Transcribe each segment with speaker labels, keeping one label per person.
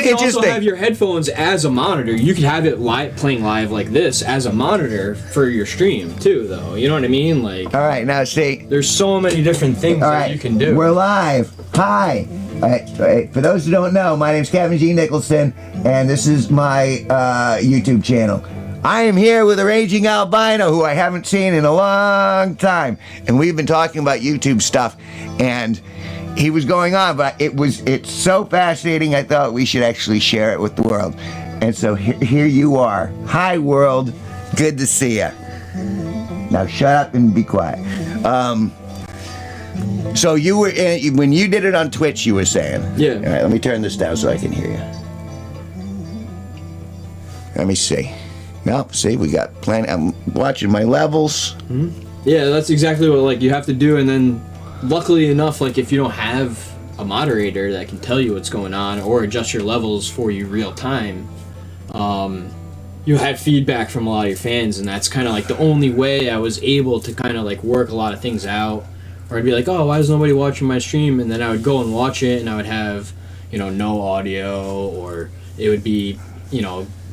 Speaker 1: can also
Speaker 2: interesting.
Speaker 1: have your headphones as a monitor. You could have it playing live like this as a monitor for your stream too, though. You know what I mean? Like.
Speaker 2: All right, now see.
Speaker 1: There's so many different things that you can do.
Speaker 2: We're live. Hi. All right, for those who don't know, my name's Kevin G Nicholson, and this is my YouTube channel. I am here with a raging albino who I haven't seen in a long time, and we've been talking about YouTube stuff, and he was going on, but it's so fascinating. I thought we should actually share it with the world, and so here you are. Hi world, good to see you. Now shut up and be quiet. So you were when you did it on Twitch, you were saying.
Speaker 1: Yeah.
Speaker 2: All right, let me turn this down so I can hear you. Let me see. No, see, we got plenty. I'm watching my levels.
Speaker 1: Mm-hmm. Yeah, that's exactly what you have to do. And then, luckily enough, if you don't have a moderator that can tell you what's going on or adjust your levels for you real time, you had feedback from a lot of your fans, and that's kind of the only way I was able to kind of work a lot of things out. Or I'd be like, oh, why is nobody watching my stream? And then I would go and watch it, and I would have, no audio, or it would be,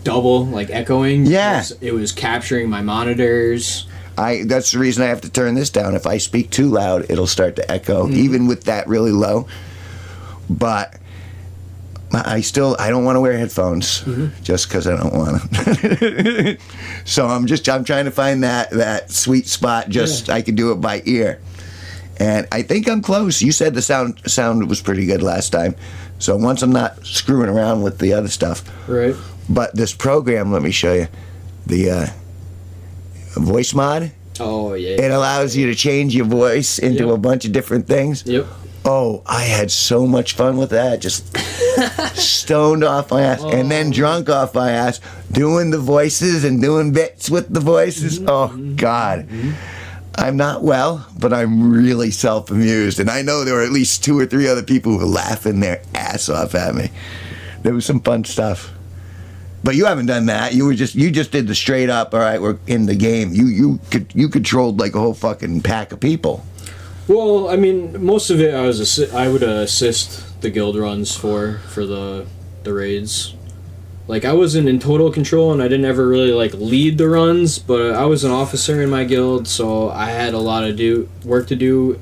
Speaker 1: double, echoing.
Speaker 2: Yeah.
Speaker 1: It was capturing my monitors.
Speaker 2: That's the reason I have to turn this down. If I speak too loud, it'll start to echo, even with that really low. But I don't want to wear headphones just because I don't want to. So I'm trying to find that sweet spot. I can do it by ear. And I think I'm close. You said the sound was pretty good last time. So once I'm not screwing around with the other stuff.
Speaker 1: Right.
Speaker 2: But this program, let me show you. The voice mod.
Speaker 1: Oh, yeah.
Speaker 2: It allows you to change your voice into a bunch of different things.
Speaker 1: Yep.
Speaker 2: Oh, I had so much fun with that. Just stoned off my ass. And then drunk off my ass. Doing the voices and doing bits with the voices. Oh, God. I'm not well, but I'm really self-amused. And I know there were at least 2 or 3 other people who were laughing their ass off at me. There was some fun stuff. But you haven't done that. You just did the straight up, all right, we're in the game. You controlled a whole fucking pack of people.
Speaker 1: Well, I mean, most of it I would assist the guild runs for the raids. I wasn't in total control, and I didn't ever really lead the runs, but I was an officer in my guild, so I had a lot of work to do.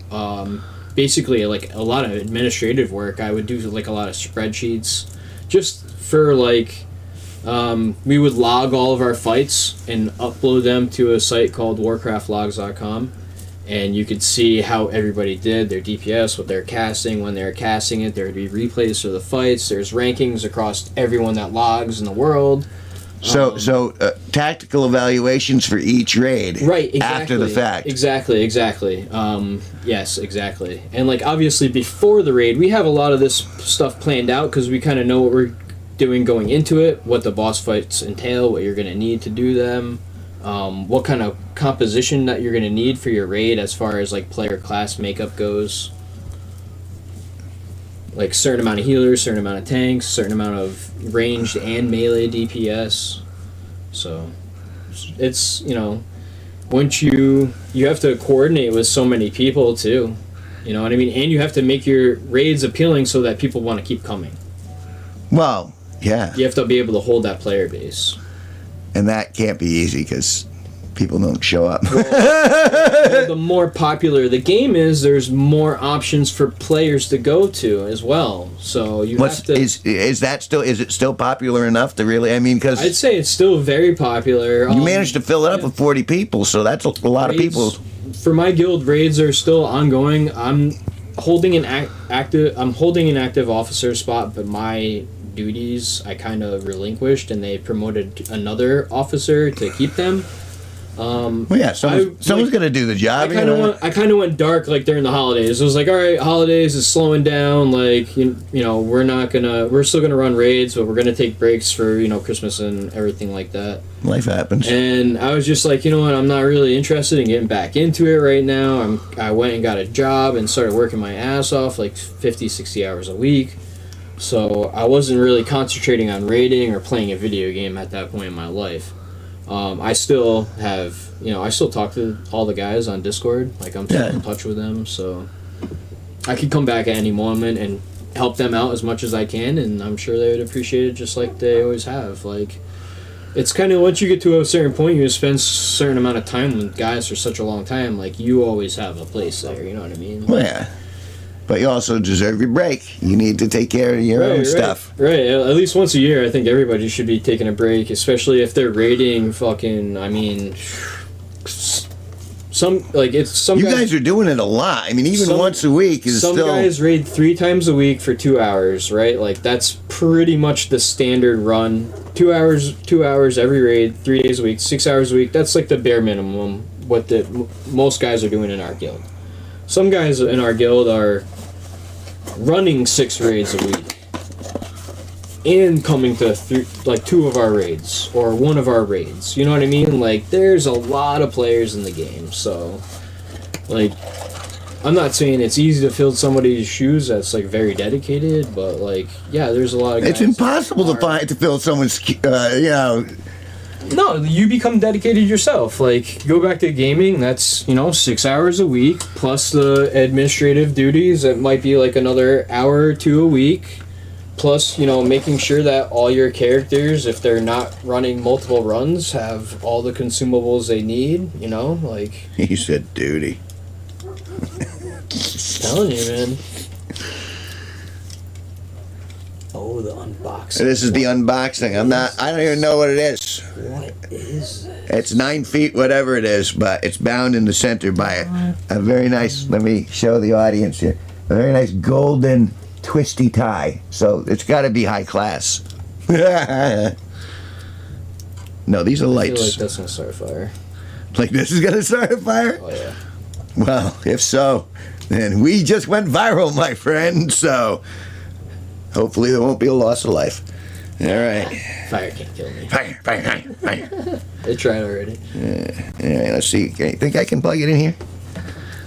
Speaker 1: Basically, a lot of administrative work. I would do a lot of spreadsheets, just for we would log all of our fights and upload them to a site called warcraftlogs.com. And you could see how everybody did, their DPS, what they're casting, when they're casting it. There would be replays of the fights. There's rankings across everyone that logs in the world.
Speaker 2: So tactical evaluations for each raid.
Speaker 1: Right, exactly.
Speaker 2: After the fact.
Speaker 1: Exactly. Yes, exactly. And obviously before the raid, we have a lot of this stuff planned out because we kind of know what we're doing going into it, what the boss fights entail, what you're going to need to do them. What kind of composition that you're going to need for your raid as far as player class makeup goes. Certain amount of healers, certain amount of tanks, certain amount of ranged and melee DPS. So it's, once you have to coordinate with so many people too. You know what I mean? And you have to make your raids appealing so that people want to keep coming.
Speaker 2: Well, yeah.
Speaker 1: You have to be able to hold that player base.
Speaker 2: And that can't be easy because people don't show up.
Speaker 1: Well, the more popular the game is, there's more options for players to go to as well. So you have to. Is
Speaker 2: it still popular enough to really? I mean, because
Speaker 1: I'd say it's still very popular.
Speaker 2: You managed to fill it up with 40 people, so that's a lot of people.
Speaker 1: For my guild, raids are still ongoing. I'm holding an active officer spot, but my duties I kind of relinquished, and they promoted another officer to keep them.
Speaker 2: Well, yeah, someone's gonna do the job.
Speaker 1: I kind of went dark during the holidays. It was all right, holidays is slowing down. We're still gonna run raids, but we're gonna take breaks for Christmas and everything like that.
Speaker 2: Life happens.
Speaker 1: And I was just what, I'm not really interested in getting back into it right now. I went and got a job and started working my ass off 50, 60 hours a week. So I wasn't really concentrating on raiding or playing a video game at that point in my life. I still have, I still talk to all the guys on Discord. I'm still in touch with them, so I could come back at any moment and help them out as much as I can, and I'm sure they would appreciate it just like they always have. Like, it's kind of once you get to a certain point, you spend a certain amount of time with guys for such a long time, like, you always have a place there, you know what I mean?
Speaker 2: Well, yeah. But you also deserve your break. You need to take care of your own stuff.
Speaker 1: Right. At least once a year, I think everybody should be taking a break, especially if they're raiding fucking, I mean, some
Speaker 2: you guys are doing it a lot. I mean, even once a week is
Speaker 1: some
Speaker 2: still...
Speaker 1: guys raid 3 times a week for 2 hours, right? Like, that's pretty much the standard run. 2 hours every raid, 3 days a week, 6 hours a week. That's like the bare minimum, what most guys are doing in our guild. Some guys in our guild are running 6 raids a week and coming to 2 of our raids or 1 of our raids. You know what I mean? Like, there's a lot of players in the game, so like, I'm not saying it's easy to fill somebody's shoes that's like very dedicated, but like, yeah, there's a lot of guys.
Speaker 2: It's impossible to fill someone's
Speaker 1: No, you become dedicated yourself. Like, go back to gaming, that's, 6 hours a week, plus the administrative duties, that might be like another hour or 2 a week, plus, making sure that all your characters, if they're not running multiple runs, have all the consumables they need, like...
Speaker 2: He said duty.
Speaker 1: Telling you, man. Oh, the unboxing.
Speaker 2: This is the unboxing. I don't even know what it is.
Speaker 1: What is it?
Speaker 2: It's 9 feet, whatever it is, but it's bound in the center by a very nice, let me show the audience here, a very nice golden twisty tie. So it's got to be high class. No, these are lights.
Speaker 1: I feel like that's going to start a fire.
Speaker 2: Like this is going to start a fire?
Speaker 1: Oh, yeah.
Speaker 2: Well, if so, then we just went viral, my friend, so... Hopefully there won't be a loss of life. All right.
Speaker 1: Fire can't kill me.
Speaker 2: Fire.
Speaker 1: They tried already.
Speaker 2: All right, let's see. Think I can plug it in here?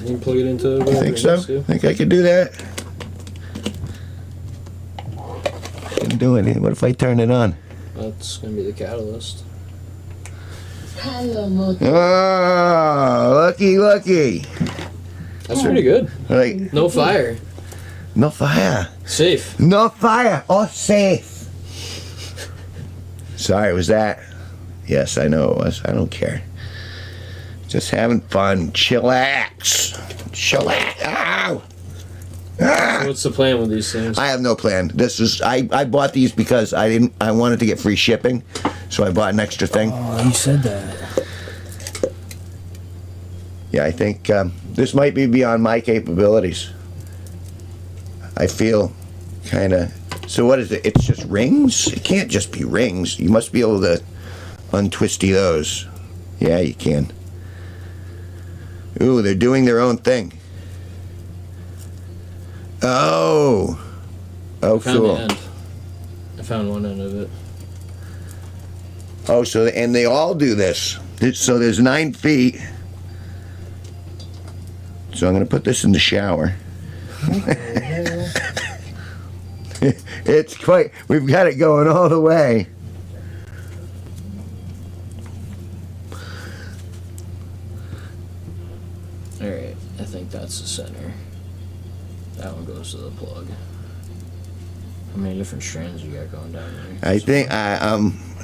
Speaker 1: You can plug it into
Speaker 2: I think so. Think I can do that? I can do it. What if I turn it on?
Speaker 1: That's going to be the catalyst.
Speaker 2: Oh, lucky.
Speaker 1: That's pretty good.
Speaker 2: Like,
Speaker 1: no fire.
Speaker 2: No fire.
Speaker 1: Safe.
Speaker 2: No fire. Oh, safe. Sorry, was that? Yes, I know it was. I don't care. Just having fun. Chillax. Ow. Ah.
Speaker 1: So what's the plan with these things?
Speaker 2: I have no plan. This is I bought these because I wanted to get free shipping, so I bought an extra thing.
Speaker 1: Oh, you said that.
Speaker 2: Yeah, I think this might be beyond my capabilities. I feel kind of... So what is it? It's just rings? It can't just be rings. You must be able to untwisty those. Yeah, you can. Ooh, they're doing their own thing. Oh, cool.
Speaker 1: The end. I found one end of it.
Speaker 2: Oh, so and they all do this. So there's 9 feet. So I'm going to put this in the shower. It's quite... We've got it going all the way.
Speaker 1: Alright, I think that's the center. That one goes to the plug. How many different strands you got going down there?
Speaker 2: I think... I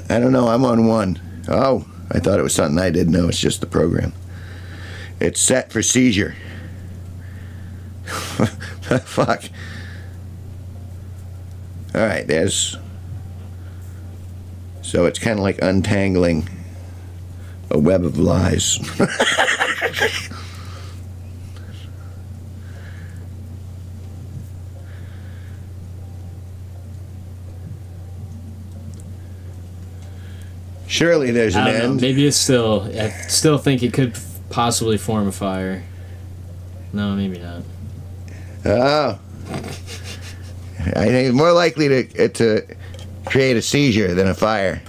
Speaker 2: don't know. I'm on one. Oh, I thought it was something I didn't know. It's just the program. It's set for seizure. Fuck. Alright, there's... So it's kind of like untangling a web of lies. Surely there's an
Speaker 1: I don't know.
Speaker 2: end.
Speaker 1: Maybe it's still... I still think it could possibly form a fire. No, maybe not.
Speaker 2: Oh. I think it's more likely to create a seizure than a fire.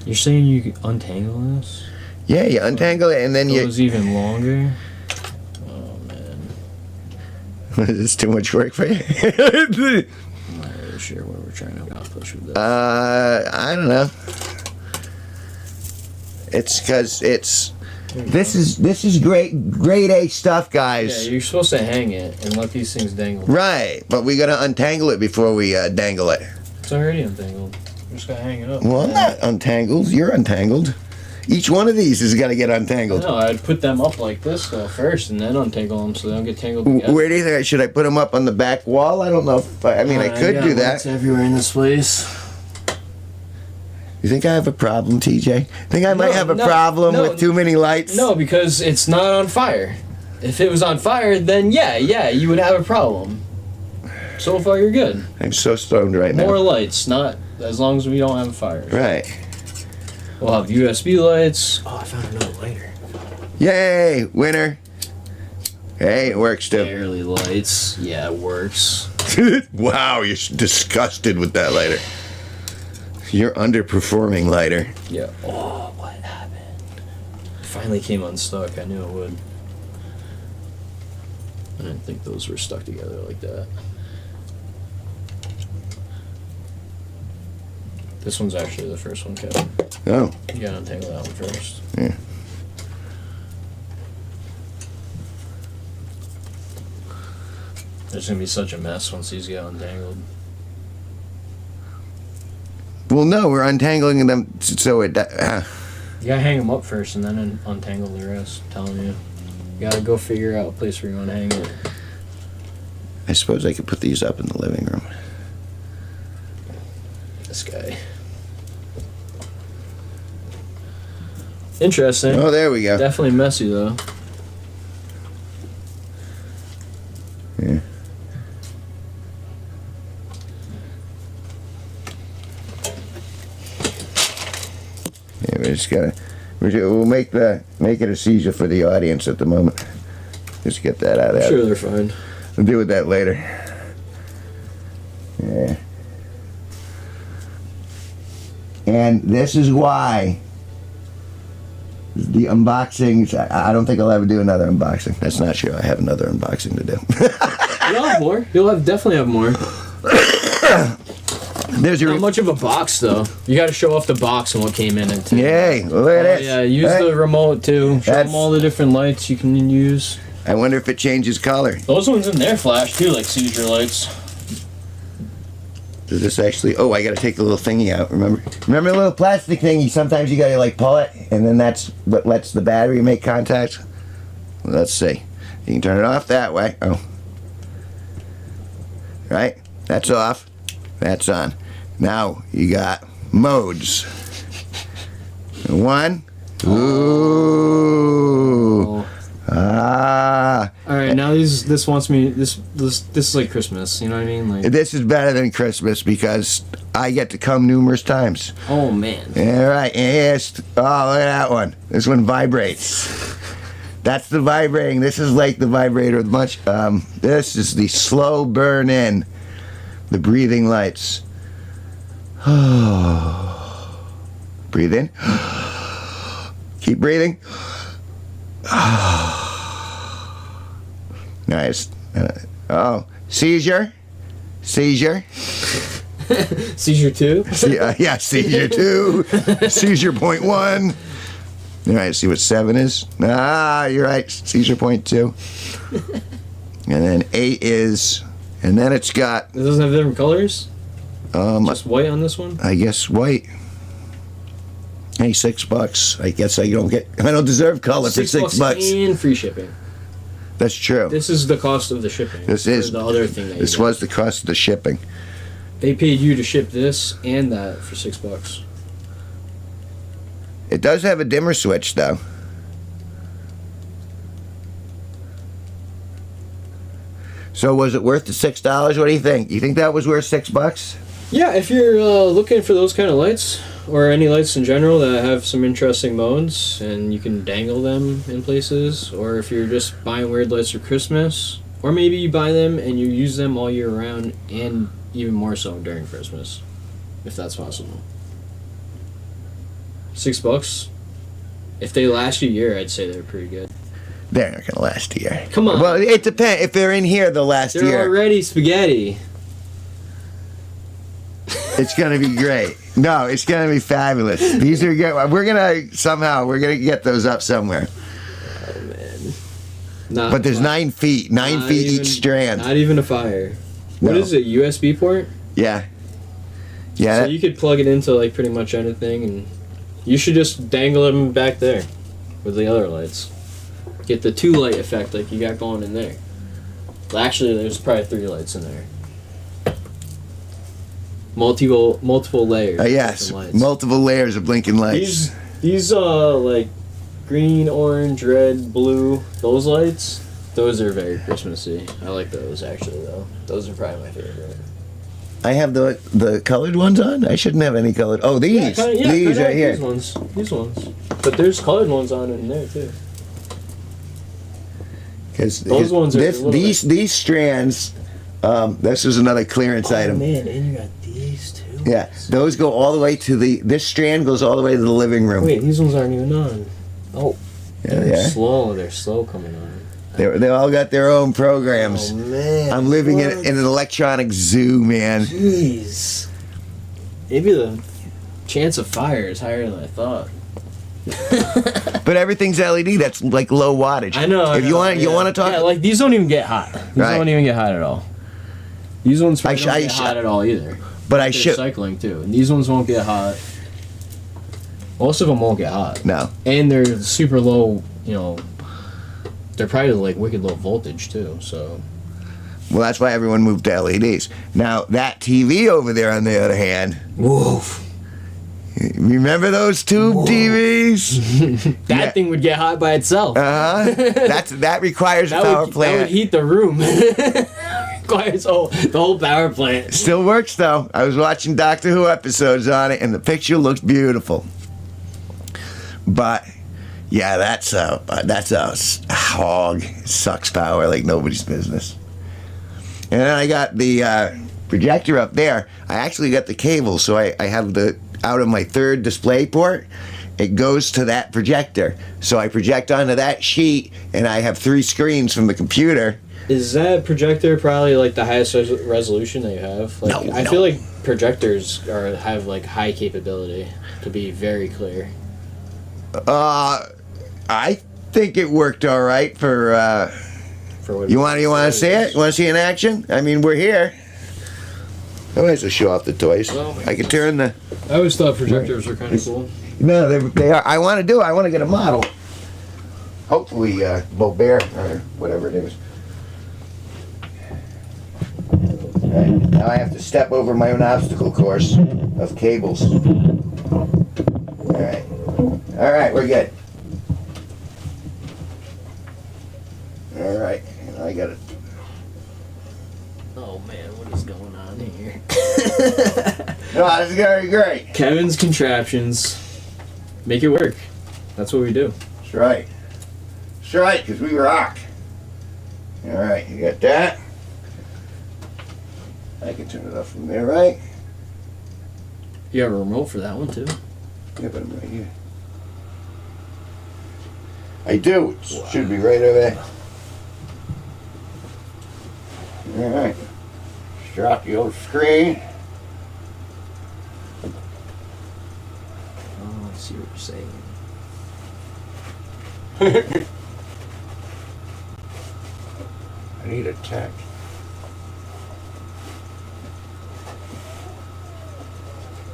Speaker 1: You're saying you untangle this?
Speaker 2: Yeah, you untangle it and then
Speaker 1: it goes even longer? Oh, man.
Speaker 2: It's too much work for you?
Speaker 1: I'm not really sure what we're trying to accomplish with this.
Speaker 2: I don't know. It's because This is great A stuff,
Speaker 1: Yeah,
Speaker 2: guys.
Speaker 1: you're supposed to hang it and let these things dangle.
Speaker 2: Right, but we gotta untangle it before we dangle it.
Speaker 1: It's already untangled. You just gotta hang it up.
Speaker 2: Well, I'm not untangled. You're untangled. Each one of these has got to get untangled.
Speaker 1: No, I'd put them up like this though first, and then untangle them so they don't get tangled together.
Speaker 2: Where do you think should I put them up on the back wall? I don't know. If I could do that.
Speaker 1: Lights everywhere in this place.
Speaker 2: You think I have a problem, TJ? Think I might have a
Speaker 1: no,
Speaker 2: problem
Speaker 1: no,
Speaker 2: with too many lights?
Speaker 1: No, because it's not on fire. If it was on fire, then yeah, you would have a problem. So far, you're good.
Speaker 2: I'm so stoned right now.
Speaker 1: More lights, not as long as we don't have a fire.
Speaker 2: Right.
Speaker 1: We'll have USB lights. Oh, I found another lighter.
Speaker 2: Yay, winner. Hey, it works too.
Speaker 1: Barely lights. Yeah, it works.
Speaker 2: Wow, you're disgusted with that lighter. You're underperforming lighter.
Speaker 1: Yeah. Oh, what happened? It finally came unstuck. I knew it would. I didn't think those were stuck together like that. This one's actually the first one, Kevin.
Speaker 2: Oh.
Speaker 1: You gotta untangle that one first.
Speaker 2: Yeah.
Speaker 1: There's gonna be such a mess once these get untangled.
Speaker 2: Well, no, we're untangling them so it.
Speaker 1: You gotta hang them up first and then untangle the rest. I'm telling you. You gotta go figure out a place where you wanna hang it.
Speaker 2: I suppose I could put these up in the living room.
Speaker 1: This guy. Interesting.
Speaker 2: Oh, there we go.
Speaker 1: Definitely messy though.
Speaker 2: Yeah. Yeah, we just gotta. We'll make it a seizure for the audience at the moment. Just get that out of there.
Speaker 1: Sure, they're fine.
Speaker 2: We'll deal with that later. Yeah. And this is why the unboxings, I don't think I'll ever do another unboxing. That's not true. I have another unboxing to do.
Speaker 1: You'll have more. Definitely have more.
Speaker 2: There's your.
Speaker 1: Not much of a box though. You got to show off the box and what came in it too.
Speaker 2: Yay! Look at this.
Speaker 1: Yeah, use
Speaker 2: Hey.
Speaker 1: the remote too. Show
Speaker 2: That's-
Speaker 1: them all the different lights you can use.
Speaker 2: I wonder if it changes color.
Speaker 1: Those ones in there flash too, like seizure lights.
Speaker 2: Does this actually? Oh, I got to take the little thingy out. Remember the little plastic thingy? Sometimes you got to like pull it, and then that's what lets the battery make contact. Let's see. You can turn it off that way. Oh, right. That's off. That's on. Now you got modes. One. Ooh.
Speaker 1: Oh.
Speaker 2: Ah.
Speaker 1: All right, now this wants me. This is like Christmas. You know what I mean? Like.
Speaker 2: This is better than Christmas because I get to come numerous times.
Speaker 1: Oh man.
Speaker 2: All right. Yes. Oh, look at that one. This one vibrates. That's the vibrating. This is like the vibrator. This is the slow burn in. The breathing lights. Breathe in. Keep breathing. Nice. Oh, seizure.
Speaker 1: Seizure 2.
Speaker 2: Yeah, seizure 2. Seizure point 1. All right, see what 7 is? Ah, you're right. Seizure point 2. And then 8 is, and then it's got.
Speaker 1: It doesn't have different colors. Just white on this one.
Speaker 2: I guess white. Hey, $6. I guess I don't deserve color for $6.
Speaker 1: And free shipping.
Speaker 2: That's true.
Speaker 1: This is the cost of the shipping.
Speaker 2: This is
Speaker 1: the other thing.
Speaker 2: This was the cost of the shipping.
Speaker 1: They paid you to ship this and that for $6.
Speaker 2: It does have a dimmer switch, though. So was it worth the $6? What do you think? You think that was worth $6?
Speaker 1: Yeah, if you're looking for those kind of lights, or any lights in general that have some interesting modes, and you can dangle them in places, or if you're just buying weird lights for Christmas, or maybe you buy them and you use them all year round, and even more so during Christmas, if that's possible. $6. If they last you a year, I'd say they're pretty good.
Speaker 2: They're not gonna last a year.
Speaker 1: Come on.
Speaker 2: Well, it depends. If they're in here, they'll last a
Speaker 1: They're
Speaker 2: year.
Speaker 1: already spaghetti.
Speaker 2: It's gonna be great. No, it's gonna be fabulous. These are good. We're gonna get those up somewhere.
Speaker 1: Oh man. Not
Speaker 2: But there's 9 feet. 9 feet each strand.
Speaker 1: Not even a fire. What
Speaker 2: No.
Speaker 1: is it? USB port?
Speaker 2: Yeah. Yeah.
Speaker 1: So you could plug it into like pretty much anything, and you should just dangle them back there with the other lights. Get the 2 light effect like you got going in there. Well, actually, there's probably 3 lights in there. Multiple layers.
Speaker 2: Yes.
Speaker 1: of lights.
Speaker 2: Multiple layers of blinking lights.
Speaker 1: These like green, orange, red, blue. Those lights. Those are very Christmassy. I like those actually though. Those are probably my favorite.
Speaker 2: I have the colored ones on. I shouldn't have any colored. Oh, these. These right here.
Speaker 1: These ones. But there's colored ones on in there too.
Speaker 2: Because
Speaker 1: Those ones are a little
Speaker 2: these strands. This is another clearance item.
Speaker 1: Man, and you got these too.
Speaker 2: Yeah, those go all the way to this strand goes all the way to the living room.
Speaker 1: Wait, these ones aren't even on. Oh,
Speaker 2: Yeah, they are.
Speaker 1: They're slow coming on.
Speaker 2: They all got their own programs.
Speaker 1: Oh man,
Speaker 2: I'm living in an electronic zoo, man.
Speaker 1: Jeez. Maybe the chance of fire is higher than I thought.
Speaker 2: But everything's LED. That's like low wattage.
Speaker 1: I know.
Speaker 2: If you want to talk.
Speaker 1: Yeah, like these don't even get hot. These
Speaker 2: Right.
Speaker 1: don't even get hot at all. These ones probably don't
Speaker 2: I
Speaker 1: get hot at all either.
Speaker 2: But I
Speaker 1: They're
Speaker 2: should.
Speaker 1: cycling too, and these ones won't get hot. Most of them won't get hot.
Speaker 2: No.
Speaker 1: And they're super low. You know, they're probably like wicked low voltage too. So.
Speaker 2: Well, that's why everyone moved to LEDs. Now that TV over there, on the other hand.
Speaker 1: Woof.
Speaker 2: Remember those tube TVs?
Speaker 1: That thing would get hot by itself.
Speaker 2: That requires a power
Speaker 1: That
Speaker 2: plant.
Speaker 1: would heat the room. Requires the whole power plant.
Speaker 2: Still works though. I was watching Doctor Who episodes on it, and the picture looks beautiful. But yeah, that's a hog. It sucks power like nobody's business. And then I got the projector up there. I actually got the cable, so I have out of my third display port. It goes to that projector. So I project onto that sheet, and I have 3 screens from the computer.
Speaker 1: Is that projector probably like the highest resolution that you have? Like,
Speaker 2: No,
Speaker 1: I
Speaker 2: no.
Speaker 1: feel like projectors have like high capability to be very clear.
Speaker 2: I think it worked all right for.
Speaker 1: For what
Speaker 2: You want to see it? You want to see in action? I mean, we're here. I might as well show off the toys.
Speaker 1: Well,
Speaker 2: I can turn the.
Speaker 1: I always thought projectors were kind of cool.
Speaker 2: No, they are. I want to get a model. Hopefully, Bobert or whatever it is. Right. Now I have to step over my own obstacle course of cables. All right, we're good. All right, and I got it.
Speaker 1: Oh man, what is going on here?
Speaker 2: No, this is very great.
Speaker 1: Kevin's contraptions make it work. That's what we do.
Speaker 2: That's right. That's right, because we rock. All right, you got that. I can turn it off from there, right?
Speaker 1: You have a remote for that one too.
Speaker 2: Yeah, but I'm right here. I do. It should be right over there. All right. Drop the old screen.
Speaker 1: Oh, I see what you're saying.
Speaker 2: I need a tech.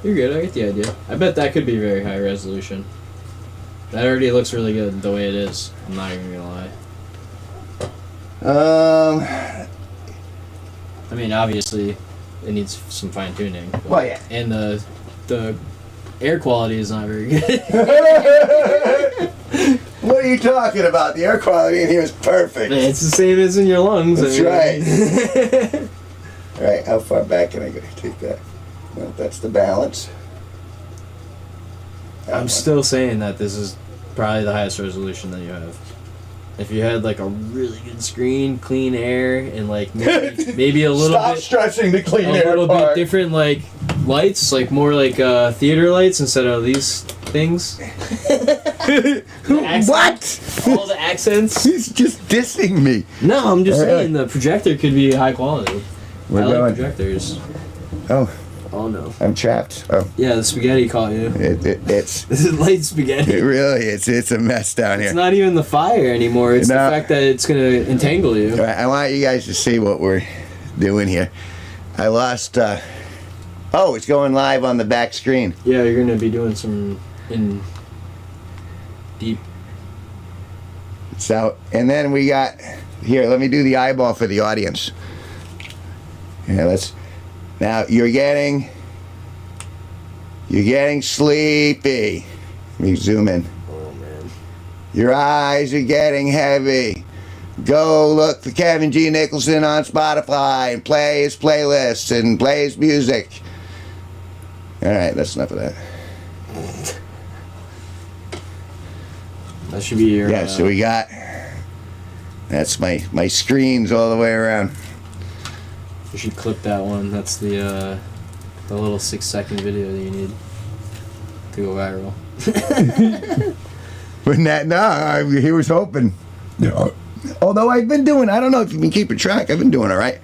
Speaker 1: You're good. I get the idea. I bet that could be very high resolution. That already looks really good the way it is. I'm not even gonna lie. I mean, obviously, it needs some fine tuning.
Speaker 2: Well, yeah.
Speaker 1: And the air quality is not very good.
Speaker 2: What are you talking about? The air quality in here is perfect.
Speaker 1: It's the same as in your lungs.
Speaker 2: That's
Speaker 1: right.
Speaker 2: All right, how far back can I go? Take that. Well, that's the balance.
Speaker 1: I'm still saying that this is probably the highest resolution that you have. If you had like a really good screen, clean air, and like maybe a little
Speaker 2: Stop
Speaker 1: bit,
Speaker 2: stressing the clean
Speaker 1: a
Speaker 2: air
Speaker 1: little
Speaker 2: part.
Speaker 1: bit different like lights, like more like theater lights instead of these things.
Speaker 2: What?
Speaker 1: All the accents.
Speaker 2: He's just dissing me.
Speaker 1: No, I'm just
Speaker 2: All right.
Speaker 1: saying the projector could be high quality.
Speaker 2: We're
Speaker 1: I like
Speaker 2: going.
Speaker 1: projectors.
Speaker 2: Oh,
Speaker 1: Oh Oh no.
Speaker 2: I'm trapped. Oh.
Speaker 1: Yeah, the spaghetti caught you.
Speaker 2: It's
Speaker 1: This is light spaghetti.
Speaker 2: it really it's a mess down here.
Speaker 1: It's not even the fire anymore. It's the fact that it's gonna entangle you.
Speaker 2: I want you guys to see what we're doing here. I lost. Oh, it's going live on the back screen.
Speaker 1: Yeah, you're gonna be doing some in deep.
Speaker 2: So, and then we got here. Let me do the eyeball for the audience. Yeah, let's. Now you're getting sleepy. Let me zoom in.
Speaker 1: Oh man.
Speaker 2: Your eyes are getting heavy. Go look for Kevin G Nicholson on Spotify and play his playlists and play his music. All right, that's enough of that.
Speaker 1: That should be your.
Speaker 2: Yeah, so we got. That's my screens all the way around.
Speaker 1: You should clip that one. That's the little 6-second video that you need to go viral.
Speaker 2: But he was hoping. Yeah. Although I've been doing, I don't know if you've been keeping track. I've been doing all right.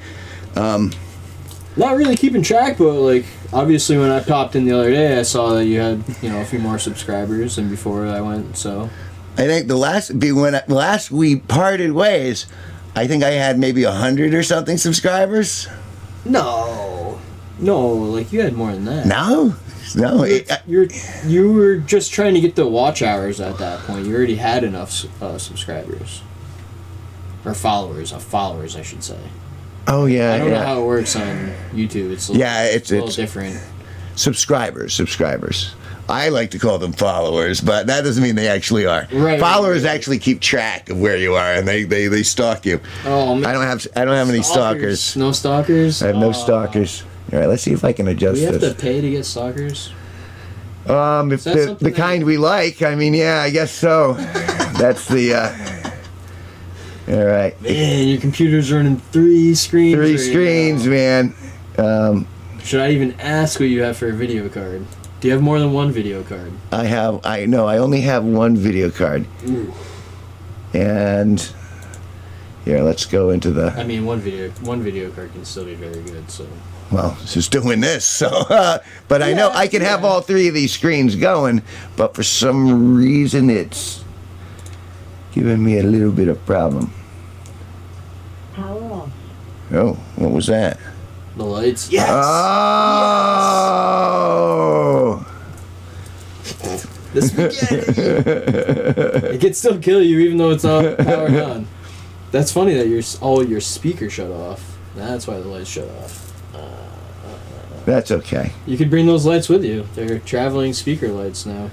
Speaker 1: Not really keeping track, but like obviously when I popped in the other day, I saw that you had a few more subscribers than before I went. So
Speaker 2: I think when last we parted ways, I think I had maybe 100 or something subscribers.
Speaker 1: No, like you had more than that.
Speaker 2: No.
Speaker 1: You were just trying to get the watch hours at that point. You already had enough subscribers or followers, I should say.
Speaker 2: Oh yeah.
Speaker 1: I don't know how it works on YouTube. It's a little different.
Speaker 2: Subscribers. I like to call them followers, but that doesn't mean they actually are.
Speaker 1: Right.
Speaker 2: Followers actually keep track of where you are, and they stalk you.
Speaker 1: Oh man.
Speaker 2: I don't have any stalkers.
Speaker 1: No stalkers.
Speaker 2: I have no stalkers. All right, let's see if I can adjust
Speaker 1: Do we have
Speaker 2: this.
Speaker 1: to pay to get stalkers?
Speaker 2: If the kind we like, I mean, yeah, I guess so. That's the. All right.
Speaker 1: Man, your computer's running 3 screens.
Speaker 2: 3
Speaker 1: right
Speaker 2: screens,
Speaker 1: now.
Speaker 2: man.
Speaker 1: Should I even ask what you have for a video card? Do you have more than one video card?
Speaker 2: I only have one video card.
Speaker 1: Ooh.
Speaker 2: And here, let's go into the.
Speaker 1: I mean, one video card can still be very good. So.
Speaker 2: Well, just doing this, so. But I know I can have all 3 of these screens going, but for some reason it's giving me a little bit of problem.
Speaker 3: Power off.
Speaker 2: Oh, what was that?
Speaker 1: The lights.
Speaker 2: Yes. Oh.
Speaker 1: The spaghetti. It can still kill you even though it's not powered on. That's funny that your speaker shut off. That's why the lights shut off.
Speaker 2: That's okay.
Speaker 1: You could bring those lights with you. They're traveling speaker lights now.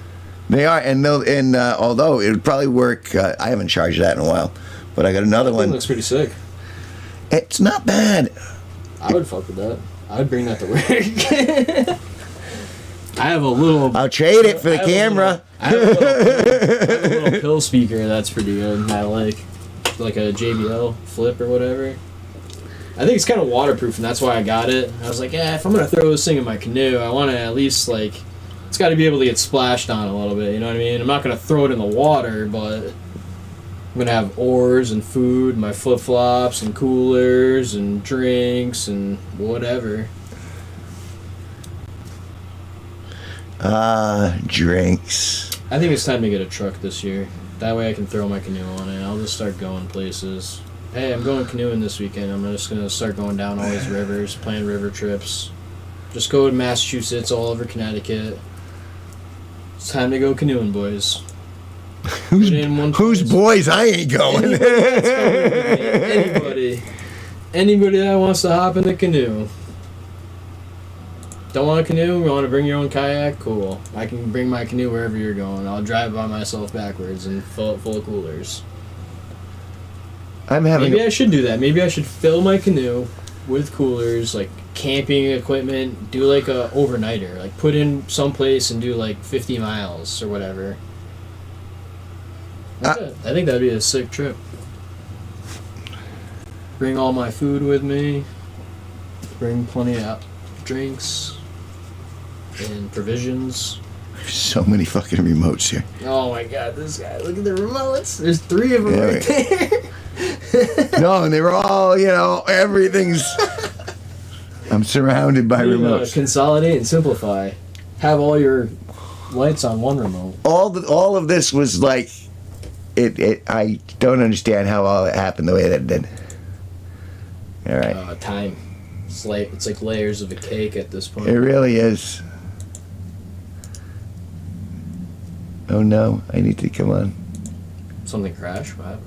Speaker 2: They are, and although it would probably work, I haven't charged that in a while, but I got another one.
Speaker 1: Looks pretty sick.
Speaker 2: It's not bad.
Speaker 1: I would fuck with that. I would bring that to work. I have a little.
Speaker 2: I'll trade it for the camera.
Speaker 1: I have a little pill speaker that's pretty good. I like a JBL Flip or whatever. I think it's kind of waterproof, and that's why I got it. I was like, yeah, if I'm gonna throw this thing in my canoe, I want to at least it's got to be able to get splashed on a little bit. You know what I mean? I'm not gonna throw it in the water, but I'm gonna have oars and food, my flip flops and coolers and drinks and whatever.
Speaker 2: Drinks.
Speaker 1: I think it's time to get a truck this year. That way I can throw my canoe on it. I'll just start going places. Hey, I'm going canoeing this weekend. I'm just going to start going down all these rivers, plan river trips. Just go to Massachusetts, all over Connecticut. It's time to go canoeing, boys.
Speaker 2: Who's boys? I ain't going.
Speaker 1: Anybody that wants to hop in the canoe. Don't want a canoe? Want to bring your own kayak? Cool. I can bring my canoe wherever you're going. I'll drive by myself backwards and fill it full of coolers. Maybe I should do that. Maybe I should fill my canoe with coolers, like camping equipment, do like a overnighter, like put in someplace and do like 50 miles or whatever. I think that'd be a sick trip. Bring all my food with me. Bring plenty of drinks and provisions.
Speaker 2: So many fucking remotes here.
Speaker 1: Oh my god, this guy. Look at the remotes. There's 3 of them right there.
Speaker 2: No, and they were all, everything's. I'm surrounded by
Speaker 1: You
Speaker 2: remotes.
Speaker 1: consolidate and simplify. Have all your lights on one remote.
Speaker 2: All of this was like, I don't understand how all it happened the way that it did. All right.
Speaker 1: Time. It's like layers of a cake at this point.
Speaker 2: It really is. Oh no, I need to come on.
Speaker 1: Something crashed? What happened?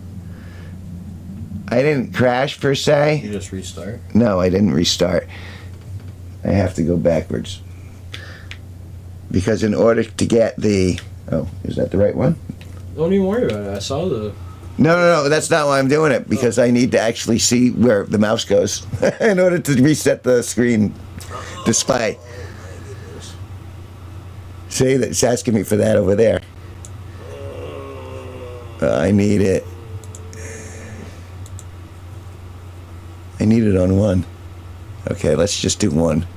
Speaker 2: I didn't crash per
Speaker 1: You
Speaker 2: se.
Speaker 1: just restart?
Speaker 2: No, I didn't restart. I have to go backwards. Because in order to get the... Oh, is that the right one?
Speaker 1: Don't even worry about it. I saw the...
Speaker 2: No, that's not why I'm doing it. Because I need to actually see where the mouse goes in order to reset the screen display. See, it's asking me for that over there. I need it. I need it on one. Okay, let's just do one.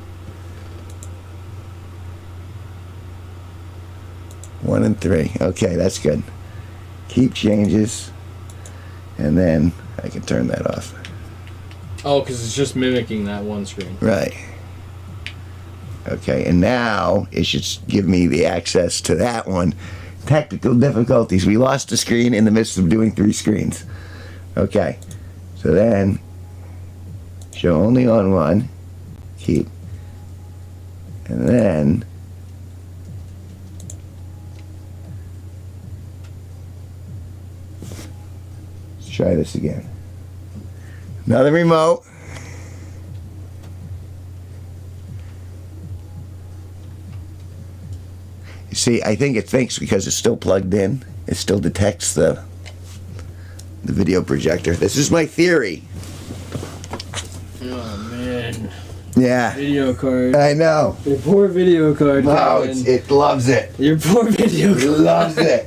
Speaker 2: 1 and 3. Okay, that's good. Keep changes. And then I can turn that off.
Speaker 1: Oh, because it's just mimicking that one screen.
Speaker 2: Right. Okay, and now it should give me the access to that one. Technical difficulties. We lost the screen in the midst of doing 3 screens. Okay. So then, show only on one. Keep. And then, let's try this again. Another remote. See, I think it thinks because it's still plugged in, it still detects the video projector. This is my theory.
Speaker 1: Oh, man.
Speaker 2: Yeah.
Speaker 1: Video card.
Speaker 2: I know.
Speaker 1: Your poor video card.
Speaker 2: No,
Speaker 1: Kevin.
Speaker 2: it loves it.
Speaker 1: Your poor video
Speaker 2: It
Speaker 1: card.
Speaker 2: loves it.